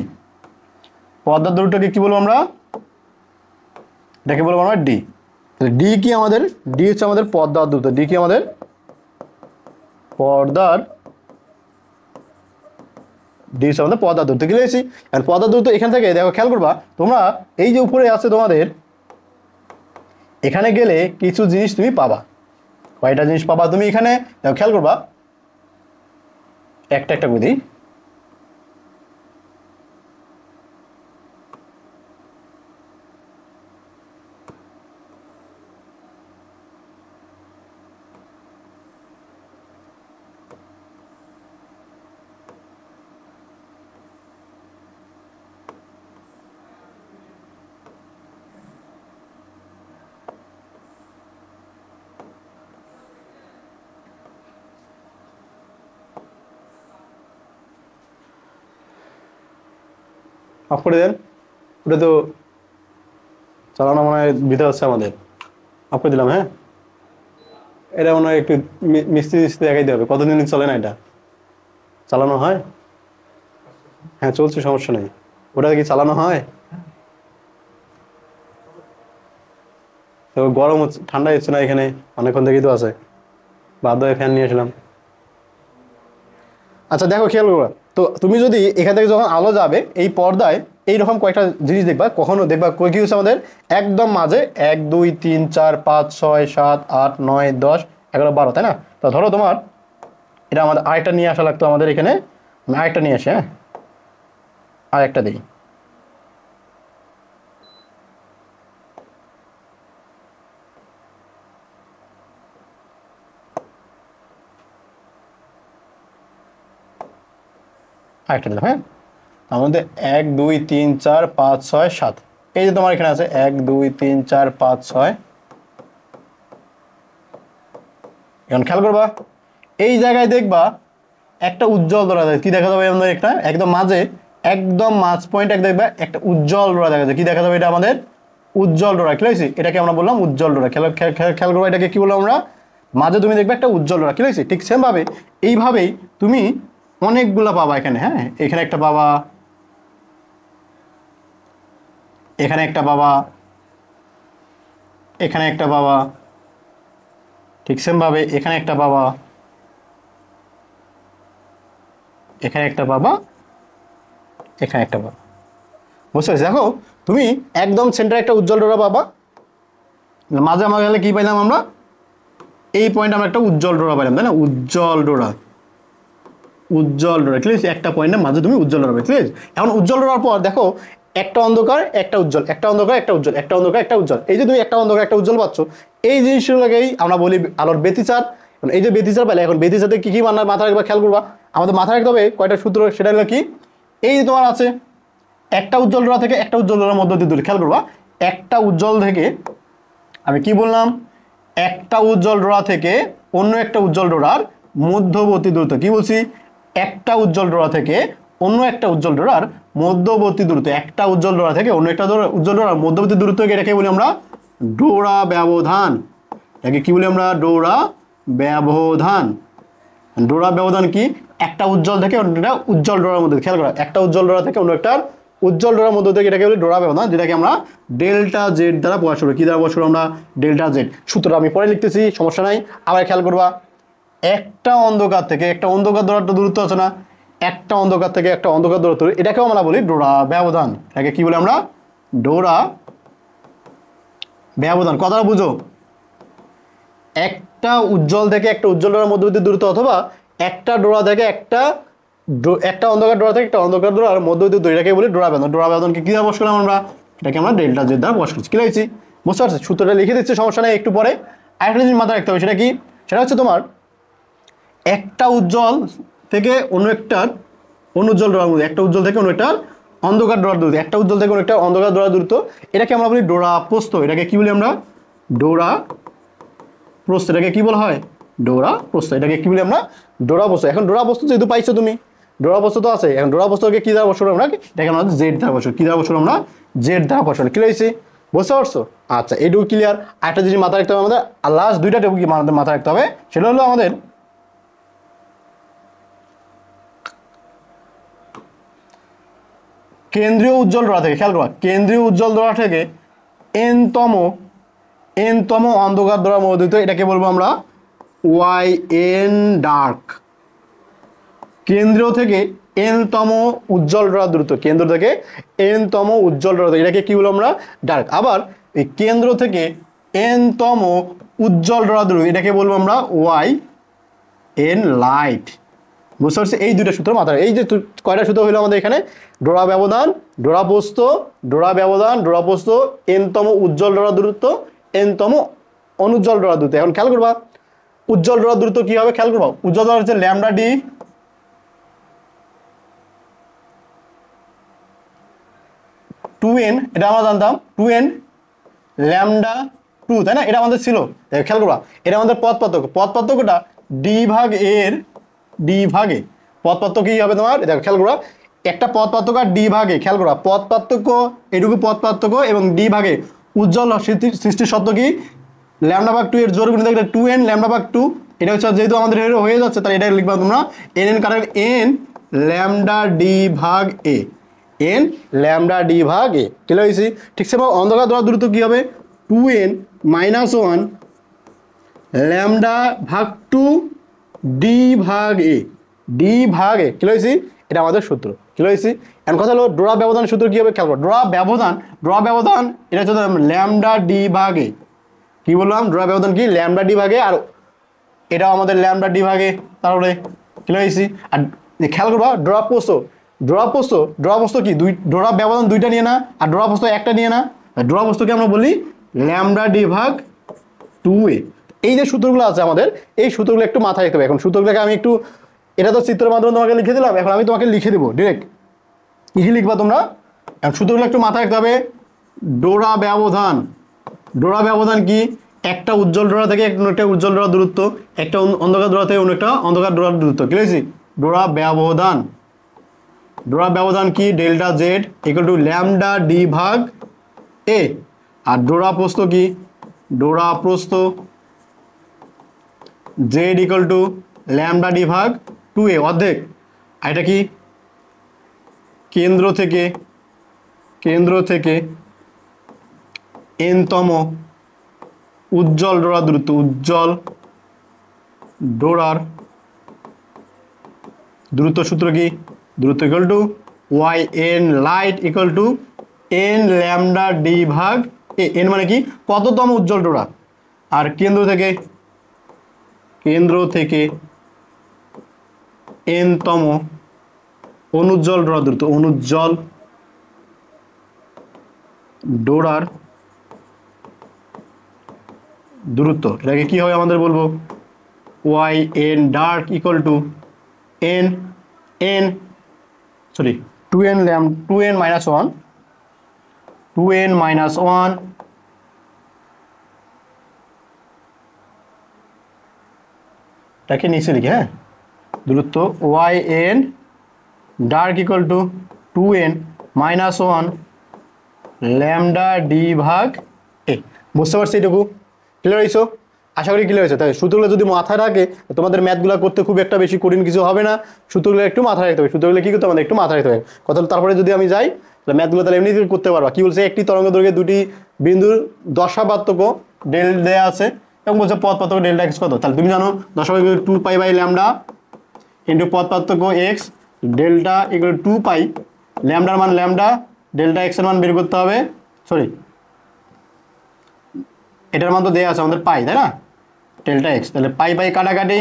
পর্দার দূরত্বকে কি বলবো আমরা, এটাকে বলবো আমরা ডি। তাহলে ডি কি আমাদের, ডি হচ্ছে আমাদের পর্দার দূরত্ব, ডি কি আমাদের পর্দার, ডি হচ্ছে আমাদের পর্দার দূরত্ব, কি লিখেছি? আর পর্দার দূরত্ব এখান থেকে দেখো খেয়াল করবা তোমরা, এই যে উপরে আছে তোমাদের, এখানে গেলে কিছু জিনিস তুমি পাবা। কয়টা জিনিস পাবা তুমি এখানে দেখো, খেয়াল করবা, একটা একটা করে দিই। অফ করে দেন, ওটা তো চালানো মনে হয় ভিতরে হচ্ছে আমাদের, অফ করে দিলাম। হ্যাঁ এটা মনে হয় একটু মিস্ত্রি দেখাইতে হবে, কতদিন চলে না এটা চালানো হয়। হ্যাঁ চলছে, সমস্যা নেই। ওটা কি চালানো হয়? তো গরম হচ্ছে, ঠান্ডা হচ্ছে না এখানে, অনেকক্ষণ থেকেই তো আছে, বাধ্য হয়ে ফ্যান নিয়ে আসলাম। আচ্ছা দেখো খেয়াল করবা, তো তুমি যদি এখান থেকে যখন আলো যাবে এই পর্দায় এইরকম কয়েকটা জিনিস দেখবা, কখনো দেখবা কি হচ্ছে আমাদের একদম মাঝে 1 2 3 4 5 6 7 8 9 10 11 12, তাই না? তো ধরো তোমার এটা আমাদের আরেকটা নিয়ে আসা লাগতো আমাদের এখানে, আমি আরেকটা নিয়ে আসি। হ্যাঁ আরেকটা দিই, আরেকটা দিলাম। হ্যাঁ আমাদের 1 2 3 4 5 6 7, এই যে তোমার এখানে আছে 1 2 3 4 5 6। এখন খেয়াল করবা এই জায়গায় দেখবা একটা উজ্জ্বল ডোরা কি দেখা যাবে আমাদের, একটা একদম মাঝে একদম মাঝ পয়েন্ট এক দেখবে একটা উজ্জ্বল ডোরা দেখা যায়, কি দেখা যাবে এটা আমাদের উজ্জ্বল ডোরা। কি হয়েছে এটাকে আমরা বললাম উজ্জ্বল ডোরা। খেয়াল করবো এটাকে কি বললাম আমরা, মাঝে তুমি দেখবে একটা উজ্জ্বল ডোরা। কি হয়েছে ঠিক সেম ভাবে এইভাবেই তুমি অনেকগুলা পাবা এখানে। হ্যাঁ এখানে একটা পাবা, এখানে একটা পাবা, এখানে একটা পাবা, ঠিক সেম ভাবে এখানে একটা পাবা, এখানে একটা পাবা, এখানে একটা পাবা। বুঝতে পারছি? দেখো তুমি একদম সেন্টারে একটা উজ্জ্বল ডোরা পাবা, মাঝে আমার গেলে কি পাইলাম আমরা, এই পয়েন্ট আমরা একটা উজ্জ্বল ডোরা পাইলাম, তাই না? উজ্জ্বল ডোরা, উজ্জ্বল ডোরা। ঠিক আছে, একটা পয়েন্টের মাঝে তুমি উজ্জ্বল ডোরা পাই। ঠিক আছে, এখন উজ্জ্বল ডোরার পর দেখো একটা অন্ধকার একটা উজ্জ্বল, একটা অন্ধকার একটা উজ্জ্বল, একটা অন্ধকার একটা উজ্জ্বল। এই যে তুমি একটা অন্ধকার একটা উজ্জ্বল পাচ্ছ, এই জিনিসগুলোকেই আমরা বলি আলোর ব্যতিচার। এই যে ব্যতিচার পাইলে, এখন ব্যতিচারে কি কি মাথায় রাখবা খেয়াল করবা, আমাদের মাথায় রাখতে হবে কয়টা সূত্র, সেটা হলো কি, এই যে তোমার আছে একটা উজ্জ্বল ডোরা থেকে একটা উজ্জ্বল ডোরার মধ্য দিয়ে দূরে। খেয়াল করবা একটা উজ্জ্বল থেকে, আমি কি বললাম, একটা উজ্জ্বল ডোরা থেকে অন্য একটা উজ্জ্বল ডোরার মধ্যবর্তী দূরত্ব, কি বলছি, একটা উজ্জ্বল ডোরা থেকে অন্য একটা উজ্জ্বল ডোরার মধ্যবর্তী দূরত্ব, একটা উজ্জ্বল ডোরা থেকে অন্য একটা উজ্জ্বল ডোরার মধ্যবর্তী দূরত্ব, এটাকে বলি আমরা ডোরা ব্যবধান। এটাকে কি বলি আমরা, ডোরা ব্যবধান। ডোরা ব্যবধান কি, একটা উজ্জ্বল থেকে অন্য একটা উজ্জ্বল ডোরার মধ্যে, খেয়াল করা, একটা উজ্জ্বল ডোরা থেকে অন্য একটা উজ্জ্বল ডোরার মধ্যে থেকে, এটাকে বলি ডোরা ব্যবধান, যেটাকে আমরা ডেল্টা জেড দ্বারা প্রকাশ করবো। কি দ্বারা প্রকাশ করবো আমরা, ডেল্টা জেড। সূত্রটা আমি পরে লিখতেছি, সমস্যা নাই। আবার খেয়াল করবা একটা অন্ধকার থেকে একটা অন্ধকার ডোরার দূরত্ব আছে না, একটা অন্ধকার থেকে একটা অন্ধকার দূরত্ব, এটাকেও আমরা বলি ডোরা ব্যবধান। এটাকে কি বলি আমরা, ডোরা ব্যবধান। কথাটা বুঝো, একটা উজ্জ্বল থেকে একটা উজ্জ্বল ডোরার মধ্যবর্তী দূরত্ব, অথবা একটা ডোরা থেকে একটা অন্ধকার ডোরা থেকে একটা অন্ধকার ডোরার মধ্যবর্তী দূরত্ব, এটাকে বলি ডোরা ব্যবধান। ডোরা ব্যবধানকে কি দ্বারা প্রকাশ করলাম আমরা, এটাকে আমরা ডেল্টা জেড দ্বারা প্রকাশ করছি। কি লিখেছি বুঝতে পারছি? সূত্রটা লিখে দিচ্ছি, সমস্যা নেই, একটু পরে। আরেকটা জিনিস মাথায় রাখতে হবে, সেটা কি, সেটা হচ্ছে তোমার একটা উজ্জ্বল থেকে অন্য একটার অনুজ্জ্বল ডোরার মধ্যে, একটা উজ্জ্বল থেকে অন্য একটা অন্ধকার ডোরার দূরত্ব, একটা উজ্জ্বল থেকে অন্য একটা অন্ধকার ডোরার দূরত্ব, এটাকে আমরা বলি ডোরা প্রস্থ। এটাকে কি বলি আমরা, ডোরা প্রস্থ। এটাকে কি বলা হয়, ডোরা প্রস্থ। এটাকে কি বলি আমরা, ডোরা প্রস্থ। এখন ডোরা প্রস্থ যেহেতু পাইছো তুমি, ডোরা প্রস্থ তো আছে, এখন ডোরা প্রস্থকে কি দ্বারা বসবো আমরা, এটাকে আমরা জেড দ্বারা বসবো। কি দ্বারা বসবো আমরা, জেড দ্বারা বসবো। কি হয়েছে বুঝতে পারছো? আচ্ছা এইটুকু ক্লিয়ার। আরেকটা জিনিস মাথায় রাখতে হবে আমাদের, আর লাস্ট দুইটা টপিক আমাদের মাথায় রাখতে হবে, সেটা হলো আমাদের কেন্দ্রীয় উজ্জ্বল ডোরা থেকে। খেয়াল করবা কেন্দ্রীয় উজ্জ্বল ডোরা থেকে এনতম অন্ধকার ডোরার মধ্যে, এটাকে বলবো আমরা ওয়াই এন ডার্ক। কেন্দ্র থেকে এনতম উজ্জ্বল ডোরার দূরত্ব, কেন্দ্র থেকে এনতম উজ্জ্বল ডোরা, এটাকে কি বলবো আমরা, ডার্ক। আবার এই কেন্দ্র থেকে এনতম উজ্জ্বল ডোরার দূরত্ব, এটাকে বলবো আমরা ওয়াই এন লাইট। বুঝতে পারছি? এই দুইটা সূত্র মাথায়, এই যে কয়টা সূত্র হলো আমাদের এখানে, ডোরা ব্যবধান, ডোরা প্রস্থ, ডোরা ব্যবধান, ডোরা প্রস্থ, এনতম উজ্জ্বল ডোরা দূরত্ব, এনতম অনুজ্জ্বল ডোরা দূরত্ব। এখন খেয়াল করবা উজ্জ্বল ডোরা দূরত্ব কি হবে, খেয়াল করবা উজ্জ্বল ডোরা হচ্ছে ল্যামডা ডি, টু এন, এটা আমরা জানতাম, টু এন ল্যামডা টু, তাই না? এটা আমাদের ছিল। খেয়াল করবা এটা আমাদের পথ পার্থক্য, পথ পার্থক্যটা ডি ভাগ এর, ডি ভাগে পথ পার্থক্য কি হবে তোমার, দেখো খেয়াল করবা একটা পথ পার্থক্য আর ডি ভাগে, খেয়াল করবা পথ পার্থক্য, এটুকু পথ পার্থক্য এবং ডি ভাগে উজ্জ্বল সৃষ্টির শর্ত কি, ল্যামডা ভাগ টু এর জোর গুণিতক টু এন ল্যামডা ভাগ টু। এটা হচ্ছে যেহেতু আমাদের হয়ে যাচ্ছে, তাহলে এটা লিখবা তোমরা N N correct N lambda D ভাগ এ, এন ল্যামডা ডি ভাগ এ। ক্লিয়ার হয়েছি? ঠিক সেভাবে অন্ধকার ডোরার দূরত্ব কি হবে, two N minus one lambda ভাগ টু ডি ভাগ এ, ডি ভাগ এ। ক্লিয়ার হয়েছি? এটা আমাদের সূত্র। ক্লিয়ার হয়েছি? এখন কথা হলো ডোরা ব্যবধান সূত্র কি হবে, খেয়াল করো ডোরা ব্যবধান এটা হচ্ছে ল্যামডা ডি ভাগ এ। কি বললাম, ডোরা ব্যবধান কি, ল্যামডা ডি ভাগে, আর এটাও আমাদের ল্যামডা ডি ভাগে। তারপরে ক্লিয়ার হয়েছি? আর খেয়াল করবা ডোরা প্রস্থ কি, ডোরা ব্যবধান দুইটা নিয়ে না, আর ডোরা প্রস্থ একটা নিয়ে না। ডোরা প্রস্থকে আমরা বলি ল্যামডা ডি ভাগ টু এ। এই যে সূত্রগুলো আছে আমাদের, এই সূত্রগুলো একটু মাথায় রাখতে হবে। এখন সূত্রগুলোকে আমি একটু, এটা তো চিত্রের মাধ্যমে তোমাকে লিখে দিলাম, এখন আমি তোমাকে লিখে দেবো ডিরেক্ট, কি লিখবা তোমরা। এখন সূত্রগুলো একটু মাথায় রাখতে হবে। ডোরা ব্যবধান কি, একটা উজ্জ্বল ডোরা থেকে অন্য একটা উজ্জ্বল ডোরার দূরত্ব, একটা অন্ধকার ডোরা থেকে অন্য একটা অন্ধকার ডোরার দূরত্ব। কি হয়েছে? ডোরা ব্যবধান, ডোরা ব্যবধান কি delta Z equal to lambda D ভাগ এ, আর ডোরা প্রস্থ কি ডোরা প্রস্থ Z equal to lambda D ভাগ 2a অর্ধেক। আর এটা কি কেন্দ্র থেকে এনতম উজ্জ্বল ডোরা দূরত্ব, উজ্জ্বল ডোরার দূরত্ব সূত্র কি দূরত্ব equal to Y N light equal to N lambda D ভাগ এ। এন মানে কি কততম উজ্জ্বল ডোরা, আর কেন্দ্র থেকে এনতম অনুজ্জ্বল ডোরা দূরত্ব, অনুজ্জ্বল ডোরার দূরত্ব, এটাকে কি হবে আমাদের বলবো Y N dark equal to two N minus one এটাকে নিচে লিখে, হ্যাঁ, দূরত্ব Y N dark equal to 2n minus one lambda D ভাগ এ। বুঝতে পারছি এটুকু? ক্লিয়ার হয়েছো? আশা করি ক্লিয়ার হয়েছে। তাই সূত্রগুলো যদি মাথায় রাখে তোমাদের ম্যাথগুলো করতে খুব একটা বেশি কঠিন কিছু হবে না। সূত্রগুলো একটু মাথায় রাখতে হবে। সূত্রগুলো কী করতে আমাদের একটু মাথায় রাখতে হবে কথা। তারপরে যদি আমি যাই তাহলে ম্যাথগুলো তাহলে এমনি করতে পারবা। কী বলছে, একটি তরঙ্গ দৈর্ঘ্যে দুটি বিন্দুর দশা পার্থক্য ডেল দেওয়া আছে এবং বলছে পথ পার্থক্য ডেল্টা এক্স কত। তাহলে তুমি জানো দশা পার্থক্য 2π/λ ইন্টু পথ পার্থক্য এক্স ডেল্টা ইকুয়াল 2π, ল্যামডার মান ল্যামডা, ডেল্টা এক্স এর মান বের করতে হবে, সরি এটার মান তো দেওয়া আছে আমাদের পাই, তাই না, ডেল্টা এক্স। তাহলে পাই কাটাকাটি,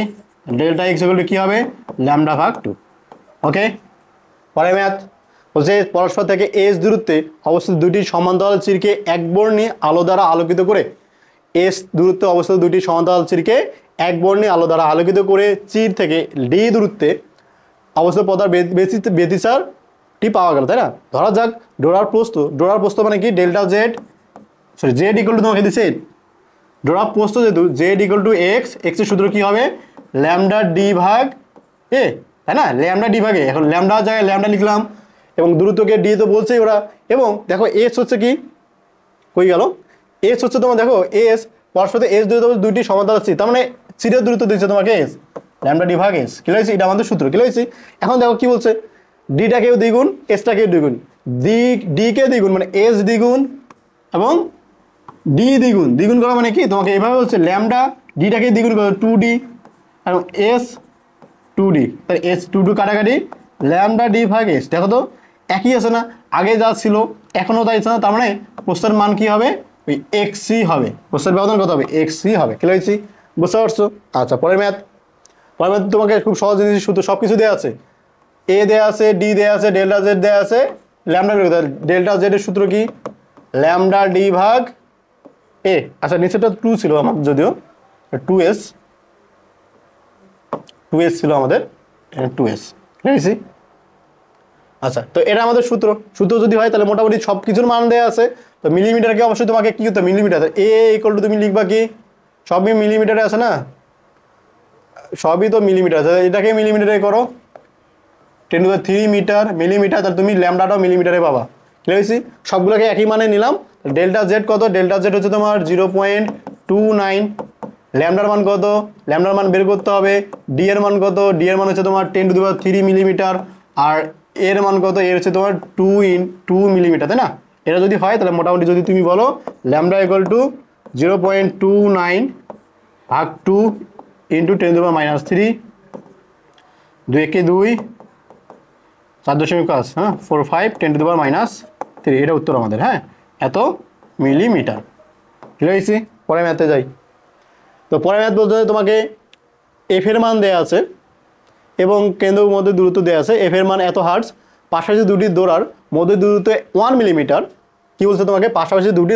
ডেল্টা এক্স ইকুয়াল টু কী হবে ল্যামডা ভাগ 2। ওকে, পরে ম্যাথ বলছে পরস্পর থেকে এস দূরত্বে অবস্থিত দুটি সমান্তরাল চিরকে একবর্ণী আলো দ্বারা আলোকিত করে, এস দূরত্বে অবস্থিত দুটি সমান্তরাল চিরকে একবর্ণী আলো দ্বারা আলোকিত করে চির থেকে ডি দূরত্বে অবস্থিত পদার ব্যতিচারটি পাওয়া গেল, তাই না। ধরা যাক ডোরার প্রস্থ মানে কি delta Z, sorry Z equal to তোমাকে দিচ্ছে ডোরার প্রস্থ যেহেতু জেড ইকুয়াল টু এক্স, এক্সের সূত্র কী হবে ল্যামডা ডি ভাগ এ, তাই না, ল্যামডা ডি ভাগে। এখন ল্যামডার জায়গায় ল্যামডা লিখলাম এবং দূরত্বকে ডি তো বলছেই ওরা। এবং দেখো এস হচ্ছে কি কই গেল, এস হচ্ছে তোমার দেখো এস পরস্পর এস দূরত্ব দুইটি সমান্তরাল চির, তার মানে চিরের দূরত্ব দিচ্ছে তোমাকে এস, ল্যামডা ডি ভাগ এস। কি হয়েছে এটা আমাদের সূত্র, কি হয়েছে। এখন দেখো কি বলছে ডিটাকেও দ্বিগুণ এসটাকেও দ্বিগুণ, ডিকে দ্বিগুণ মানে এস দ্বিগুণ এবং ডি দ্বিগুণ করা মানে কি তোমাকে এভাবে বলছে ল্যামডা ডিটাকে দ্বিগুণ করো 2d এবং এস 2d, তাহলে এস 2d কাটাকাটি ল্যামডা ডি ভাগ এস। দেখো তো একই আছে না, আগে যা ছিল এখনও তাই আছে না, তার মানে প্রস্থের মান কি হবে ওই এক্সই হবে, প্রস্থের ব্যবধান কত হবে এক্সই হবে। কি হয়েছি বুঝতে পারছো? আচ্ছা পরের ম্যাথ তোমাকে খুব সহজ জিনিস সূত্র সব কিছু দেওয়া আছে, এ দেওয়া আছে, ডি দেওয়া আছে, ডেল্টা জেড দেওয়া আছে, ল্যামডা ডেল্টা জেডের সূত্র কি ল্যামডা ডি ভাগ এ। আচ্ছা নিচেটা 2 ছিল আমার, যদিও 2s ছিল আমাদের 2s, ঠিক আছে। আচ্ছা তো এটা আমাদের সূত্র যদি হয় তাহলে মোটামুটি সব কিছুর মান দেওয়া আছে। তো মিলিমিটারকে অবশ্যই তোমাকে কি করতে মিলিমিটার, এ ইকুয়াল টু তুমি লিখবা কি সবই মিলিমিটারে আছে না, সবই তো মিলিমিটার আছে, এটাকে মিলিমিটারে করো 10⁻³ মিলিমিটার, তাহলে তুমি ল্যামডাটাও মিলিমিটারে পাবা। ঠিক আছে, সবগুলোকে একই মানে নিলাম। ডেল্টা জেড কত, ডেল্টা জেড হচ্ছে তোমার 0.29, ল্যামডার মান কত, ল্যামডার মান বের করতে হবে, ডি এর মান কত, ডি এর মান হচ্ছে তোমার 10⁻³ মিলিমিটার, আর এর মান কত, এর হচ্ছে তোমার 2 মিলিমিটার, তাই না। এটা যদি হয় তাহলে মোটামুটি যদি তুমি বলো ল্যামডা ইকুয়াল টু 0.29 ভাগ 2 ইন্টু 10⁻³ 2 একে 2 4.5 হ্যাঁ 45 10⁻³ এটা উত্তর আমাদের, হ্যাঁ এত মিলিমিটার। ঠিক আছে, পরে ম্যাথে যাই। তো পরে ম্যাথ বলতে তোমাকে এফ এর মান দেওয়া আছে এবং কেন্দ্রের মধ্যে দূরত্ব দেওয়া আছে, এফ এর মান এত হার্টজ, পাশাপাশি দুটি ডোরার মধ্যে দূরত্ব 1 মিলিমিটার। কি বলছে তোমাকে পাশাপাশি দুটি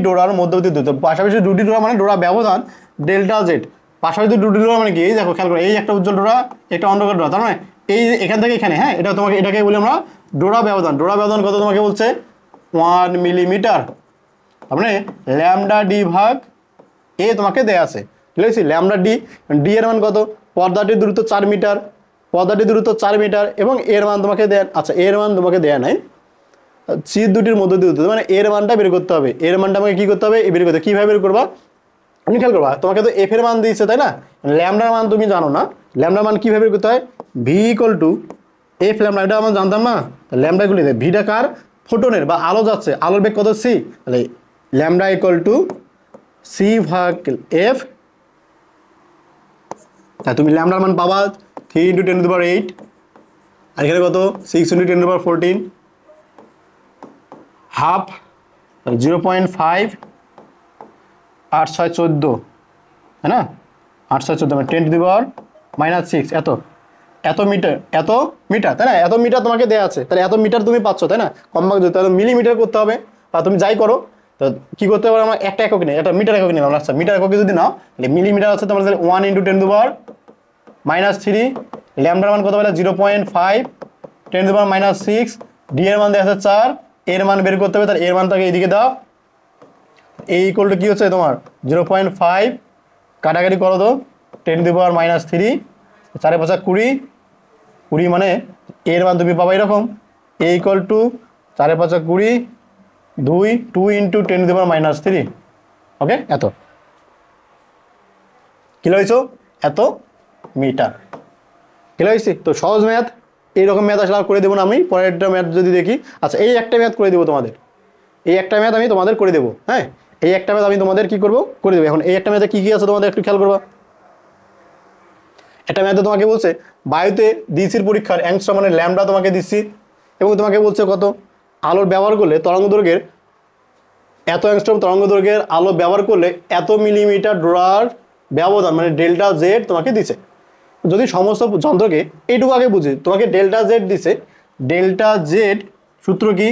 ডোরার মধ্যবর্তী দূরত্ব, পাশাপাশি দুটি ডোরা মানে ডোরা ব্যবধান ডেল্টা জেড, পাশাপাশি দুটি ডোরা মানে কি এই দেখো খেয়াল করো, এই একটা উজ্জ্বল ডোরা একটা অন্ধকার ডোরা, তার মানে এই এখান থেকে এখানে, হ্যাঁ এটা তোমাকে এটাকে বলি আমরা ডোরা ব্যবধান কত তোমাকে বলছে 1 মিলিমিটার, তার মানে ল্যামডা ডি ভাগ এ তোমাকে দেয়া আছে। ঠিক আছে, ল্যামডা ডি এর মান কত, পর্দাটির দূরত্ব 4 মিটার, পদাটির দূরত্ব 4 মিটার এবং এর মান তোমাকে দেয়া, আচ্ছা এর মান তোমাকে দেয়া নাই, চির দুটির মধ্যে দূরত্ব মানে এর মানটা বের করতে হবে। এর মানটা আমাকে কি করতে হবে, বের করতে হবে। কিভাবে বের করবা তুমি খেয়াল করবা, তোমাকে তো এফ এর মান দিয়েছে তাই না, ল্যামডার মান তুমি জানো না, ল্যামডার মান কিভাবে বের করতে হয়, V equal to F lambda, এটা আমরা জানতাম না, ল্যামডা গুলি দেয়, ভিটা কার, ফোটনের বা আলো যাচ্ছে, আলোর বেগ কত সি, তাহলে ল্যামডা ইকুয়াল টু সি ভাগ এফ। তুমি ল্যামডার মান পাবা 3 × 10⁸, আর এখানে কত 6 × 10⁻14, হাফ 0.5, 8 6 14, है ना, 8 6 14 মানে 10⁻⁻6, এত মিটার তাই না, এত মিটার তোমাকে দেওয়া আছে, তাহলে এত মিটার তুমি পাচ্ছ তাই না, কমভাগ তাহলে মিলিমিটার করতে হবে, বা তুমি যাই করো তো কি করতে পারো, আমরা একটা একক নেই, এটা মিটার একক নিলাম। আচ্ছা মিটার এককে যদি নাও তাহলে মিলিমিটার আছে তোমার, তাহলে 1 × 10⁻⁻3, ল্যামডার মান কত বলে 0.5, 10⁻⁻6, ডি এর মান দেওয়া আছে 4, এর মান বের করতে হবে, তাহলে এর মান তাকে এইদিকে দাও, এ ইকুয়াল টু কি হচ্ছে তোমার 0.5, কাটাকাটি করো তো 10⁻⁻3, 4 × 5 = 20 মানে এর মান তুমি পাবা এরকম, এ ইকুয়াল টু 4 × 5 = 20, 2 × 10⁻⁻3, ওকে, এত কি হয়েছে, এত মিটার কি হয়েছে। তো সহজ ম্যাথ, এইরকম ম্যাথ আসলে আর করে দেবো না আমি, পরেরটা ম্যাথ যদি দেখি, আচ্ছা এই একটা ম্যাথ করে দেবো তোমাদের, এই একটা ম্যাথ আমি তোমাদের করে দেবো, হ্যাঁ এই একটা ম্যাথ আমি তোমাদের কি করবো করে দেবো। এখন এই একটা ম্যাথে কি কি আছে তোমাদের একটু খেয়াল করবা। একটা ম্যাথে তোমাকে বলছে বায়ুতে ডিসির পরীক্ষার অ্যাংস্ট্রম মানে ল্যামডা তোমাকে দিচ্ছি, এবং তোমাকে বলছে কত, আলোর ব্যবহার করলে তরঙ্গ দৈর্ঘ্যের এত অ্যাংস্ট্রম তরঙ্গ দৈর্ঘ্যের আলো ব্যবহার করলে এত মিলিমিটার ডোরার ব্যবধান মানে ডেল্টা জেড তোমাকে দিছে। যদি সমস্ত যন্ত্রকে এইটুকু আগে বুঝি, তোমাকে ডেল্টা জেড দিছে, ডেল্টা জেড সূত্র কি,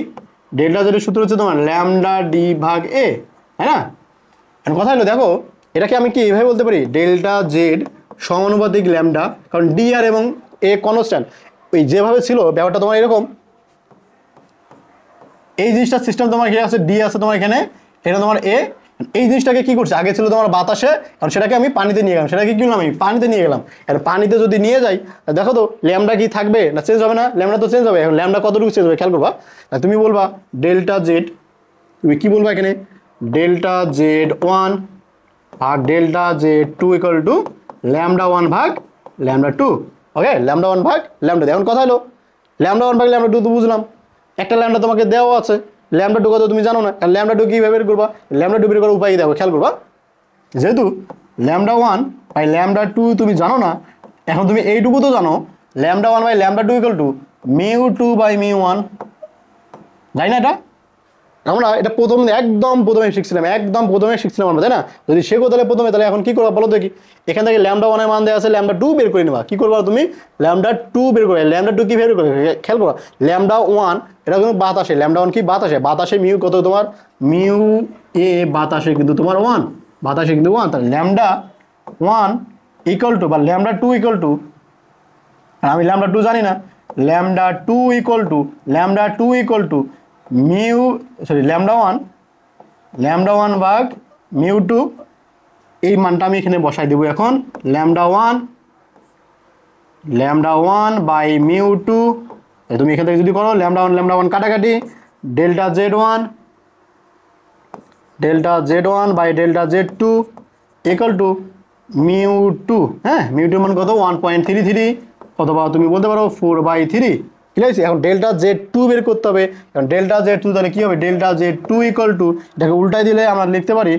ডেল্টা জেডের সূত্র হচ্ছে তোমার ল্যামডা ডি ভাগ এ, তাই না। এখন কথা হলো দেখো, এটাকে আমি কি এইভাবে বলতে পারি, ডেল্টা জেড সমানুপাতিক ল্যামডা, কারণ ডি আর এবং এ কনস্ট্যান্ট, ওই যেভাবে ছিল ব্যাপারটা তোমার এরকম, এই জিনিসটা সিস্টেম তোমার এখানে আছে, ডি আছে তোমার এখানে, এটা তোমার এ, এই জিনিসটাকে কি করছে, আগে ছিল তোমার বাতাসে, কারণ সেটাকে আমি পানিতে নিয়ে গেলাম, সেটাকে কি করলাম আমি পানিতে নিয়ে গেলাম, আর পানিতে যদি নিয়ে যাই দেখো তো ল্যামডা কি থাকবে না, চেঞ্জ হবে না, ল্যামডা তো চেঞ্জ হবে। এখন ল্যামডা কতটুকু চেঞ্জ হবে খেয়াল করবা, তুমি বলবা ডেল্টা জেড, তুমি কি বলবা এখানে, ডেল্টা জেড 1 ভাগ delta Z 2 equal two lambda 1 ভাগ ল্যামডা 2, ওকে, ল্যামডা 1 ভাগ ল্যামডা। এখন কথা হলো ল্যামডা 1 ভাগ ল্যামডা 2 তো বুঝলাম, একটা ল্যামডা তোমাকে দেওয়া আছে, ল্যামডা 2 কত তুমি জানো না, ল্যামডা 2 কীভাবে বের করবা, ল্যামডা 2 বের করার উপায় দেখো খেয়াল করবা, যেহেতু ল্যামডা 1 বাই ল্যামডা 2 তুমি জানো না, এখন তুমি এইটুকু তো জানো, lambda 1 by lambda 2 equal to μ2 by μ1, জানি না এটা, আমরা এটা একদম প্রথমে শিখছিলাম আমরা, তাই না। যদি শেখো তাহলে প্রথমে, তাহলে এখন কি করবা বলো দেখি, এখান থেকে ল্যামডা 1 এর মান দেওয়া আছে, ল্যামডা 2 বের করে নেবা, কি করবা তুমি ল্যামডা 2 বের করে, ল্যামডা 2 কি বের করে খেয়াল করবা, ল্যামডা 1 এটা কিন্তু বাতাসে, ল্যামডা 1 কি বাতাসে মিউ কত তোমার, মিউ এ বাতাসে কিন্তু তোমার 1, বাতাসে কিন্তু 1, তাহলে ল্যামডা 1 ইকুয়াল টু বা ল্যামডা 2 ইকুয়াল টু, আর আমি ল্যামডা 2 জানি না, lambda 2 equal two mu lambda 1 ভাগ μ2, এই মানটা আমি এখানে বসাই দেবো। এখন ল্যামডা 1 বাই μ2, তুমি এখান থেকে যদি করো ল্যামডা 1 কাটাকাটি, delta z1 by delta z2 equal to μ2, হ্যাঁ μ2 মান কত 1.33, অথবা তুমি বলতে পারো 4/3, ঠিক আছে। এখন ডেল্টা z2 বের করতে হবে, এখন ডেল্টা z2 তাহলে কি হবে, ডেল্টা z2 ইকুয়াল টু, এটাকে উল্টাই দিলে আমরা লিখতে পারি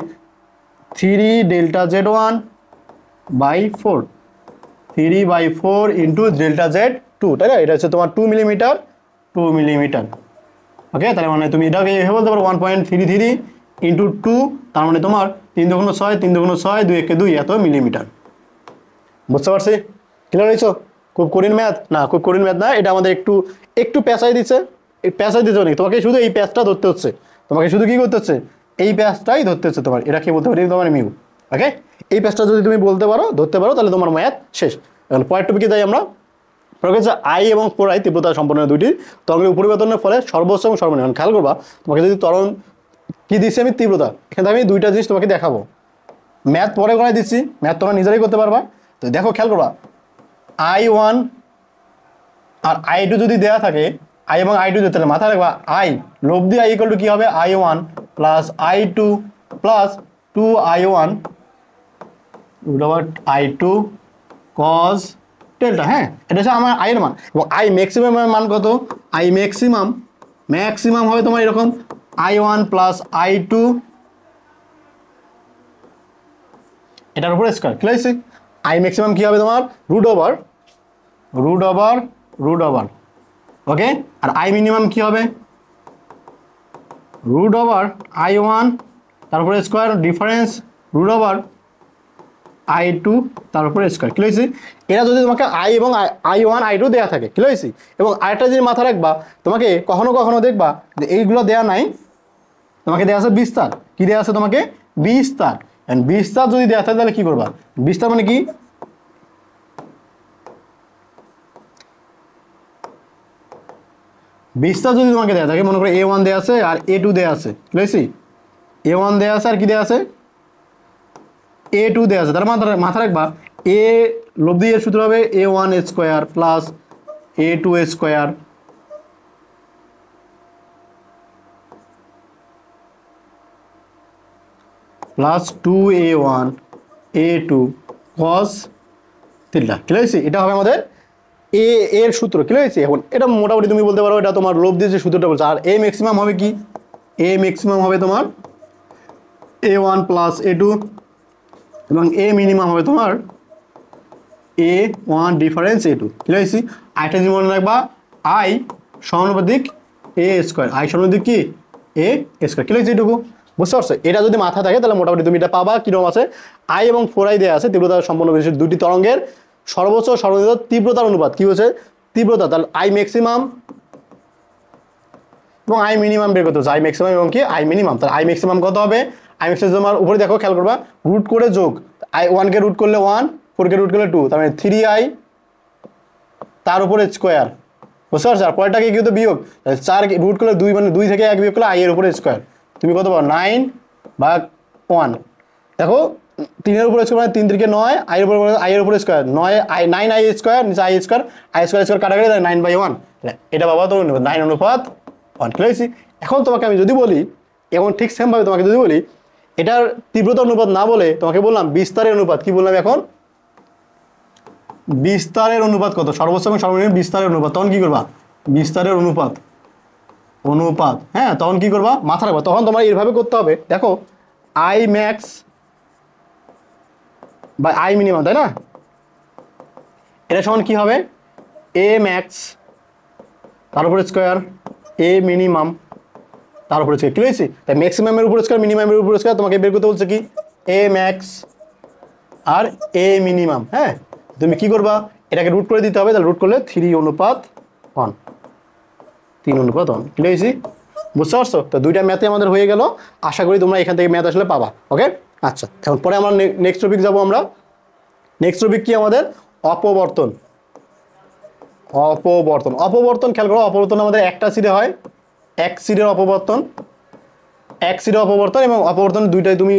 3 delta z1 by 4, 3/4 into delta z2, তাই না, এটা হচ্ছে তোমার 2 মিলিমিটার, ওকে। তার মানে তুমি এটাকে এভাবে বলতে পারো 1.33 ইন্টু 2, তার মানে তোমার 3 × 6, 3 × 6, 2 × 2 এত মিলিমিটার। বুঝতে পারছি, ক্লিয়ার হয়েছো, খুব কঠিন ম্যাথ না, খুব কঠিন ম্যাথ না, এটা আমাদের একটু প্যাঁচাই দিচ্ছে, অনেক, তোমাকে শুধু এই প্যাচটা ধরতে হচ্ছে, তোমাকে শুধু কি করতে হচ্ছে, এই প্যাচটাই ধরতে হচ্ছে তোমার, এটা কি বলতে পারি তোমার মিউ, ওকে। এই প্যাচটা যদি তুমি ধরতে পারো তাহলে তোমার ম্যাথ শেষ। এখন পরের টপিকে যাই আমরা, আই এবং 4i তীব্রতা সম্পন্ন দুইটি তরঙ্গের পরিবর্তনের ফলে সর্বোচ্চ এবং সর্বনিম্ন। খেয়াল করবা, তোমাকে যদি তরঙ্গ কি দিচ্ছি আমি, তীব্রতা, এখানে আমি দুইটা জিনিস তোমাকে দেখাবো, ম্যাথ পরে করাই দিচ্ছি, ম্যাথ তোমরা নিজেরাই করতে পারবা। তো দেখো খেয়াল করবা, I1 আর i2 যদি দেওয়া থাকে i এবং i2 দিতে, তাহলে মাথায় রাখবা i লব দিয়ে i ইকুয়াল টু কি হবে i1 plus i2 plus 2i1 root over i2 cos delta. হ্যাঁ, এটা হচ্ছে আমার i এর মান। এবং i ম্যাক্সিমামের মান কত? i ম্যাক্সিমাম হবে তোমার এরকম i1 প্লাস i2 এটার উপরে স্কয়ার। ক্লিয়ার আছে? i ম্যাক্সিমাম কি হবে তোমার রুট ওভার ওকে। আর i মিনিমাম কি হবে রুট ওভার i1 তারপরে square difference root over i2 তারপরে স্কয়ার। ক্লিয়ার আছে? এরা যদি তোমাকে i এবং i1 i2 দেয়া থাকে, ক্লিয়ার আছে? এবং আরেকটা জিনিস মাথা রাখবা, তোমাকে কখনো কখনো দেখবা যে এইগুলো দেয়া নাই, তোমাকে দেয়া আছে বিস্তার। কি দেয়া আছে তোমাকে? বিস্তার। এন্ড বিস্তার যদি দেয়া থাকে তাহলে কি করবা? বিস্তার মানে কি? বিস্তার যদি তোমাকে দেয়া থাকে, মনে করো a1 দেয়া আছে আর a2 দেয়া আছে, ক্লিয়ার আছে? a1 দেয়া আছে আর কি দেয়া আছে a2 দেয়া আছে। তার মাথা রাখবা a লব দিয়ে সূত্র হবে a1 square plus a2 square plus 2a1 a2 cos theta. Clear আছে? এটা হবে আমাদের a এর সূত্র। ক্লিয়ার আছে? এখন এটা মোটামুটি তুমি বলতে পারো এটা তোমার লব দিয়ে যে সূত্রটা বলছে। আর a ম্যাক্সিমাম হবে কি? a ম্যাক্সিমাম হবে তোমার a1 প্লাস a2 এবং a মিনিমাম হবে তোমার a1 ডিফারেন্স a2। ক্লিয়ার আছে? আরেকটা জিনিস মনে রাখবা i সমানুপাতিক a স্কয়ার। i সমানুপাতিক কি? a square. ক্লিয়ার আছে? এটুকু বুঝতে পারছো? এটা যদি মাথা থাকে তাহলে মোটামুটি তুমি এটা পাবা। কিরকম আছে? i এবং 4i দেয়া আছে তীব্রতা সম্পন্ন বিশিষ্ট দুটি তরঙ্গের সর্বোচ্চ সর্বনিম্ন তীব্রতার অনুপাত। কি হচ্ছে তীব্রতা? তাহলে i ম্যাক্সিমাম এবং i মিনিমাম বের করতে হচ্ছে। i ম্যাক্সিমাম এবং কি i মিনিমাম। তাহলে i ম্যাক্সিমাম কত হবে? i ম্যাক্সিমাম তোমার উপরে দেখো, খেয়াল করবা রুট করে যোগ। i1 কে রুট করলে 1, 4 কে রুট করলে 2, তার মানে 3i তার উপরে স্কয়ার। বুঝতে পারছো? আর পরেরটাকে কি হতো বিয়োগ। 4 কে রুট করলে 2, মানে 2 থেকে 1 বিয়োগ করলে i এর উপরে স্কয়ার। তুমি কত পাও? 9 ভাগ 1। দেখো 3 এর উপরে স্কয়ার মানে 3 3 9, i এর উপরে স্কয়ার 9i স্কয়ার, নিচে i স্কয়ার কাটাকাটি 9/1। এটা বাবা তো 9:1। ক্লিয়ার আছে? এখন তোমাকে আমি যদি বলি, এখন ঠিক সেম ভাবে তোমাকে যদি বলি এটার তীব্রতা অনুপাত না বলে তোমাকে বললাম বিস্তারের অনুপাত। কি বললাম এখন? বিস্তারের অনুপাত কত? সর্বোচ্চ এবং সর্বনিম্ন বিস্তারের অনুপাত। তখন কি করবা? বিস্তারের অনুপাত। হ্যাঁ, তখন কি করবা? মাথা রাখবা। তখন তোমার এইভাবে করতে হবে। দেখো i ম্যাক্স বা i মিনিমাম, তাই না? এটা সমান কি হবে? a ম্যাক্স তার উপরে স্কয়ার a মিনিমাম তার উপরে স্কয়ার। ক্লিয়ার আছে? তাই ম্যাক্সিমামের উপরে স্কয়ার মিনিমামের উপরে স্কয়ার তোমাকে বের করতে বলছে কি? a ম্যাক্স আর a মিনিমাম। হ্যাঁ, তুমি কি করবা? এটাকে রুট করে দিতে হবে। তাহলে রুট করলে 3:1 3:1। ক্লিয়ার আছে? বুঝতে পারছো? তো দুইটা ম্যাথে আমাদের হয়ে গেল। আশা করি তোমরা এখান থেকে ম্যাথ আসলে পাবা। ওকে, আচ্ছা। এখন পরে আমরা নেক্সট টপিক যাবো। আমরা নেক্সট টপিক কি আমাদের? অপবর্তন। খেয়াল করো, অপবর্তন আমাদের একটা সিরে হয়, এক সিরের অপবর্তন, এবং অপবর্তন দুইটাই তুমি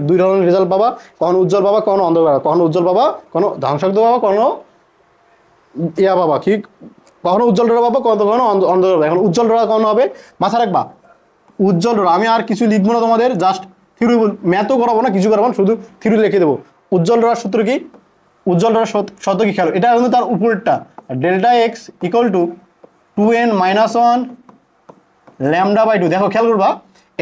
দুই ধরনের রেজাল্ট পাবা। কখনো উজ্জ্বল পাবা, কখনো অন্ধকার পাবা। কখনো উজ্জ্বল পাবা, কখনো ধ্বংসাত্মক পাবা, কখনো পাবা কি, কখনো উজ্জ্বল ডোরা পাবো, কখনো অন্ধকার। এখন উজ্জ্বল ডোরা কখনো হবে? মাথা রাখবা উজ্জ্বল ডোরা। আমি আর কিছু লিখবো না তোমাদের, জাস্ট থিওরি, ম্যাথও করাবো না, কিছু করাবো না, শুধু থিওরি লিখে দেবো। উজ্জ্বল ডোরার সূত্র কি? উজ্জ্বল ডোরার শর্ত কি? খেয়াল, এটা কিন্তু তার উপরেরটা delta x equal to 2n-1 λ/2। দেখো খেয়াল করবা,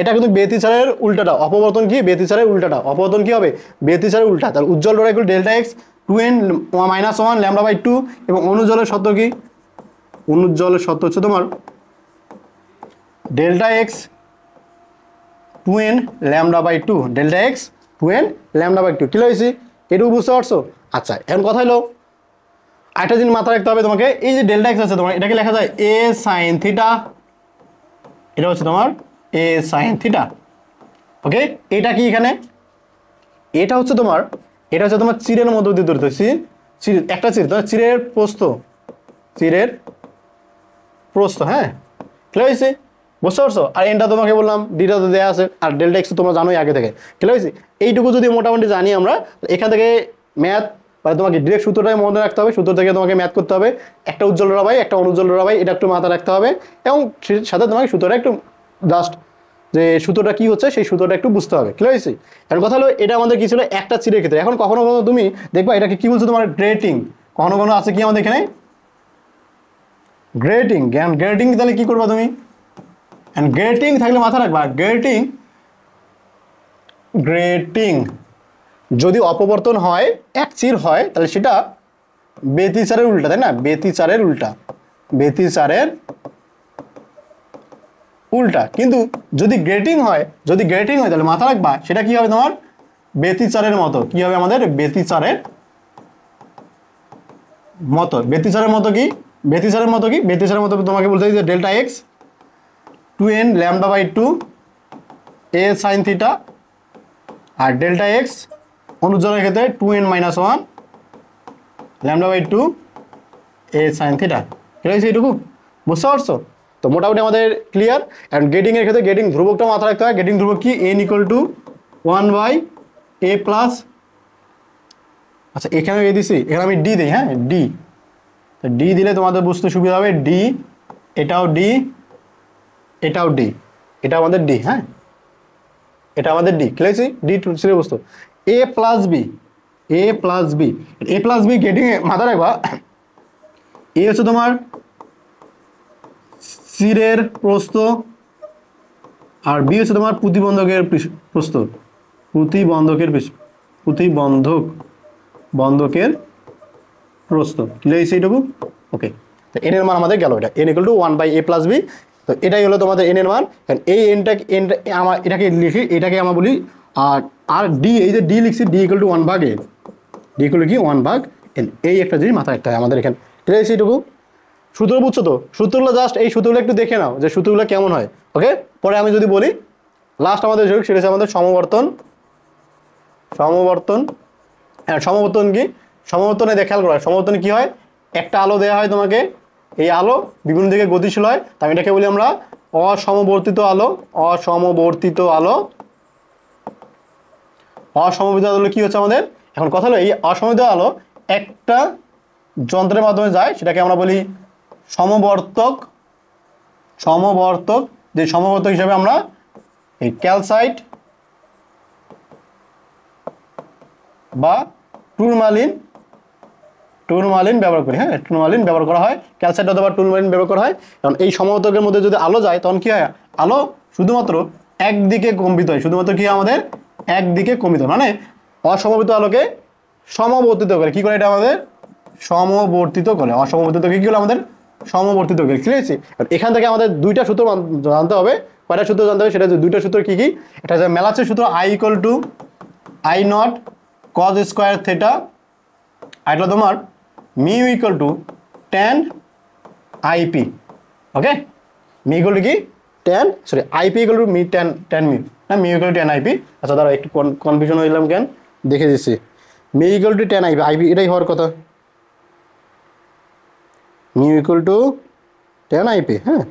এটা কিন্তু ব্যতিচারের উল্টাটা। অপবর্তন কি? ব্যতিচারের উল্টাটা। অপবর্তন কি হবে? ব্যতিচারের উল্টা। তাহলে উজ্জ্বল ডোরা ইকুয়াল ডেল্টা এক্স 2n-1 λ/2। এবং অনুজ্জ্বলের শর্ত কি? অনুজ্জ্বলের শর্ত হচ্ছে তোমার delta X 2n λ/2। Delta X 2n λ/2। কি হয়েছে? এটুকু বুঝতে পারছো? আচ্ছা, এখন কথা হলো একটা জিনিস মাথায় রাখতে হবে তোমাকে। এই যে ডেল্টা এক্স আছে তোমার, এটাকে লেখা যায় a sin থিটা। এটা হচ্ছে তোমার a sin থিটা। ওকে, এটা কি এখানে? এটা হচ্ছে তোমার চিরের মধ্য দিয়ে ধরতে একটা চির, তোমার চিরের প্রস্থ। হ্যাঁ, ক্লিয়ার হয়েছে? বুঝতে পারছো? আর এনটা তোমাকে বললাম ডিটা তো দেওয়া আছে, আর ডেল্টা এক্স তোমরা জানোই আগে থেকে। ক্লিয়ার হয়েছে? এইটুকু যদি মোটামুটি জানি আমরা, এখান থেকে ম্যাথ মানে তোমাকে ডিরেক্ট সূত্রটাই মনে রাখতে হবে, সূত্র থেকে তোমাকে ম্যাথ করতে হবে, একটা উজ্জ্বল রাবাই একটা অনুজ্জ্বল রাবাই, এটা একটু মাথায় রাখতে হবে, এবং সাথে তোমাকে সূত্রটা একটু জাস্ট যে সূত্রটা কি হচ্ছে সেই সূত্রটা একটু বুঝতে হবে। ক্লিয়ার হয়েছে? এখন কথা হলো এটা আমাদের কি ছিল একটা চিরের ক্ষেত্রে। এখন কখনো কখনো তুমি দেখবা এটাকে কি বলছো তোমার গ্রেটিং, কখনো কখনো আছে কি আমাদের এখানে গ্রেটিং। গ্রেটিং তাহলে কি করবা তুমি, গ্রেটিং থাকলে মাথা রাখবা গ্রেটিং যদি অপবর্তন হয় এক চির হয় তাহলে সেটা ব্যতিচারের উল্টা, তাই না? ব্যতিচারের উল্টা। কিন্তু যদি গ্রেটিং হয় তাহলে মাথা রাখবা সেটা কি হবে তোমার ব্যতিচারের মতো। কি হবে আমাদের ব্যতিচারের মতো তোমাকে বলতে যে delta X 2n λ/2 a sin থিটা, আর ডেল্টা এক্স অনুজ্জ্বলের ক্ষেত্রে 2n - 1 λ/2 a sin থিটা। ঠিক আছে? এইটুকু বুঝতে পারছো? তো মোটামুটি আমাদের ক্লিয়ার। অ্যান্ড গেটিং এর ক্ষেত্রে গেটিং ধ্রুবকটা মাথায় রাখতে হয়। গেটিং ধ্রুবক কি n = 1/a+, আচ্ছা এখানে এ দিছি, এখানে আমি ডি দিই, হ্যাঁ ডি, তো ডি দিলে তোমাদের বুঝতে সুবিধা হবে। ডি, এটাও ডি, এটাও ডি, এটা আমাদের ডি, হ্যাঁ এটা আমাদের ডি। ক্লিয়ার? ডি ছিল বস্তু a plus be getting a মাথা রাখবা এ হচ্ছে তোমার চিরের প্রস্থ, আর বি হচ্ছে তোমার প্রতিবন্ধকের প্রস্থ, বন্ধকের প্রস্থ। ক্লিয়ার? এইটুকু ওকে। তো এন এর মান আমাদের গেল, এটা n = 1/a+b। তো এটাই হলো তোমাদের এন এর মান। এই এনটা আমার এটাকে লিখি, এটাকে আমরা বলি আর ডি, এই যে ডি লিখছি ডি = 1/a, ডি = কি 1/n। এই একটা জিনিস মাথায় রাখতে হয় আমাদের এখানে। ঠিক আছে? এইটুকু সূত্র বুঝছো তো? সূত্রগুলো জাস্ট এই সূত্রগুলো একটু দেখে নাও যে সূত্রগুলো কেমন হয়। ওকে, পরে আমি যদি বলি লাস্ট আমাদের সেটা হচ্ছে আমাদের সমবর্তন। কি সমবর্তনে খেয়াল করা, সমবর্তনে কি হয়, একটা আলো দেওয়া হয় তোমাকে, এই আলো বিভিন্ন দিকে গতিশীল হয়, তাই এটাকে বলি আমরা অসমবর্তিত আলো। অসমবর্তিত আলো কি হচ্ছে আমাদের? এখন কথা হলো এই অসমবর্তিত আলো একটা যন্ত্রের মাধ্যমে যায়, সেটাকে আমরা বলি সমবর্তক। যে সমবর্তক হিসেবে আমরা এই ক্যালসাইট বা টুরমালিন ব্যবহার করি। হ্যাঁ, টুরমালিন ব্যবহার করা হয়, ক্যালসাইট অথবা টুরমালিন ব্যবহার করা হয়। কারণ এই সমবর্তকের মধ্যে যদি আলো যায় তখন কি হয়, আলো শুধুমাত্র একদিকে কম্পিত হয়, শুধুমাত্র কি আমাদের একদিকে কম্পিত, মানে অসমবর্তিত আলোকে সমবর্তিত করে। কি করে এটা আমাদের সমবর্তিত করে, অসমবর্তিতকে কি হলো আমাদের সমবর্তিত করে। ঠিক আছে? এখান থেকে আমাদের দুইটা সূত্র জানতে হবে। কয়টা সূত্র জানতে হবে? সেটা হচ্ছে দুইটা সূত্র। কি এটা হচ্ছে ম্যালাচের সূত্র I = I0 cos square theta, আর এটা তোমার μ = tan IP। ওকে, μ = কি tan, সরি IP = μ tan μ, না μ = tan IP। আচ্ছা দাঁড়াও একটু কনফিউশন হইলাম কেন, দেখে দিচ্ছি। μ = tan IP, IP এটাই হওয়ার কথা, μ = tan IP। হ্যাঁ,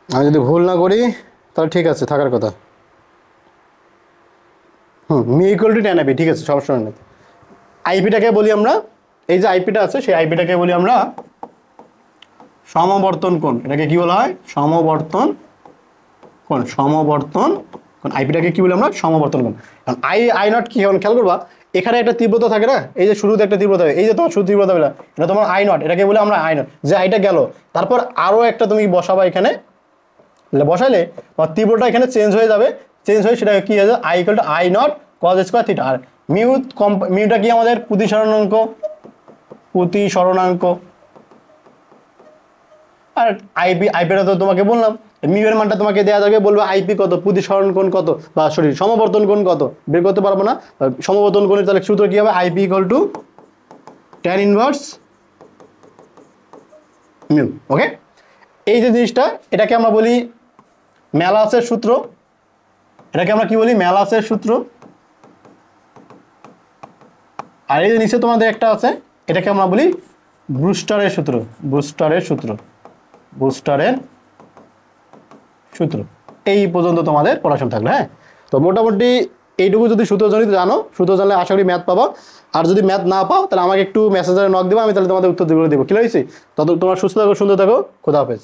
আমি যদি ভুল না করি তাহলে ঠিক আছে, থাকার কথা। μ = tan IP, ঠিক আছে, সমস্যা নেই। আইপিটাকে বলি আমরা, এই যে আইপিটা আছে সেই আইপিটাকে বলি আমরা সমবর্তন কোণ। এটাকে কি বলা হয়? সমবর্তন কোণ। আইপিটাকে কি বলি আমরা? সমবর্তন কোণ। কারণ I0 কি খেয়াল করবা, এখানে একটা তীব্রতা থাকে না, এই যে শুরুতে একটা তীব্রতা, এই যে তোমার শুরু তীব্রতা বেলা, এটা তোমার I0, এটাকে বলে আমরা I0। যে আইটা গেল, তারপর আরো একটা তুমি বসাবা এখানে, বসাইলে তীব্রতা এখানে চেঞ্জ হয়ে যাবে, চেঞ্জ হয়ে সেটা কি হয়ে যাবে I = I0 cos square theta. আর মিউটা কি আমাদের প্রতিসরণাঙ্ক। আর আইপিটা তো তোমাকে বললাম, মিউ এর মানটা তোমাকে দেওয়া যাবে, বলবে আইপি কত, প্রতিসরণ কোণ কত, বা সরি সমবর্তন কোণ কত, বের করতে পারবো না। সমবর্তন কোণের তাহলে সূত্র কি হবে? IP = tan inverse mu. Okay, এই যে জিনিসটা, এটাকে আমরা বলি ম্যালাচের সূত্র। এটাকে আমরা কি বলি? ম্যালাচের সূত্র। আর এই যে নিচে তোমাদের একটা আছে, এটাকে আমরা বলি ব্রুস্টারের সূত্র। বুস্টারের সূত্র। এই পর্যন্ত তোমাদের পড়াশোনা থাকলো। হ্যাঁ, তো মোটামুটি এইটুকু যদি সূত্র জানো, সূত্র জানলে আশা করি ম্যাথ পাবো। আর যদি ম্যাথ না পাও তাহলে আমাকে একটু মেসেঞ্জারে নক দেবো, আমি তাহলে তোমাদের উত্তর দেবো। ক্লিয়ার হয়েছে? তত তোমার সুস্থ থাকো, সুন্দর থাকো, খোদা হাফেজ।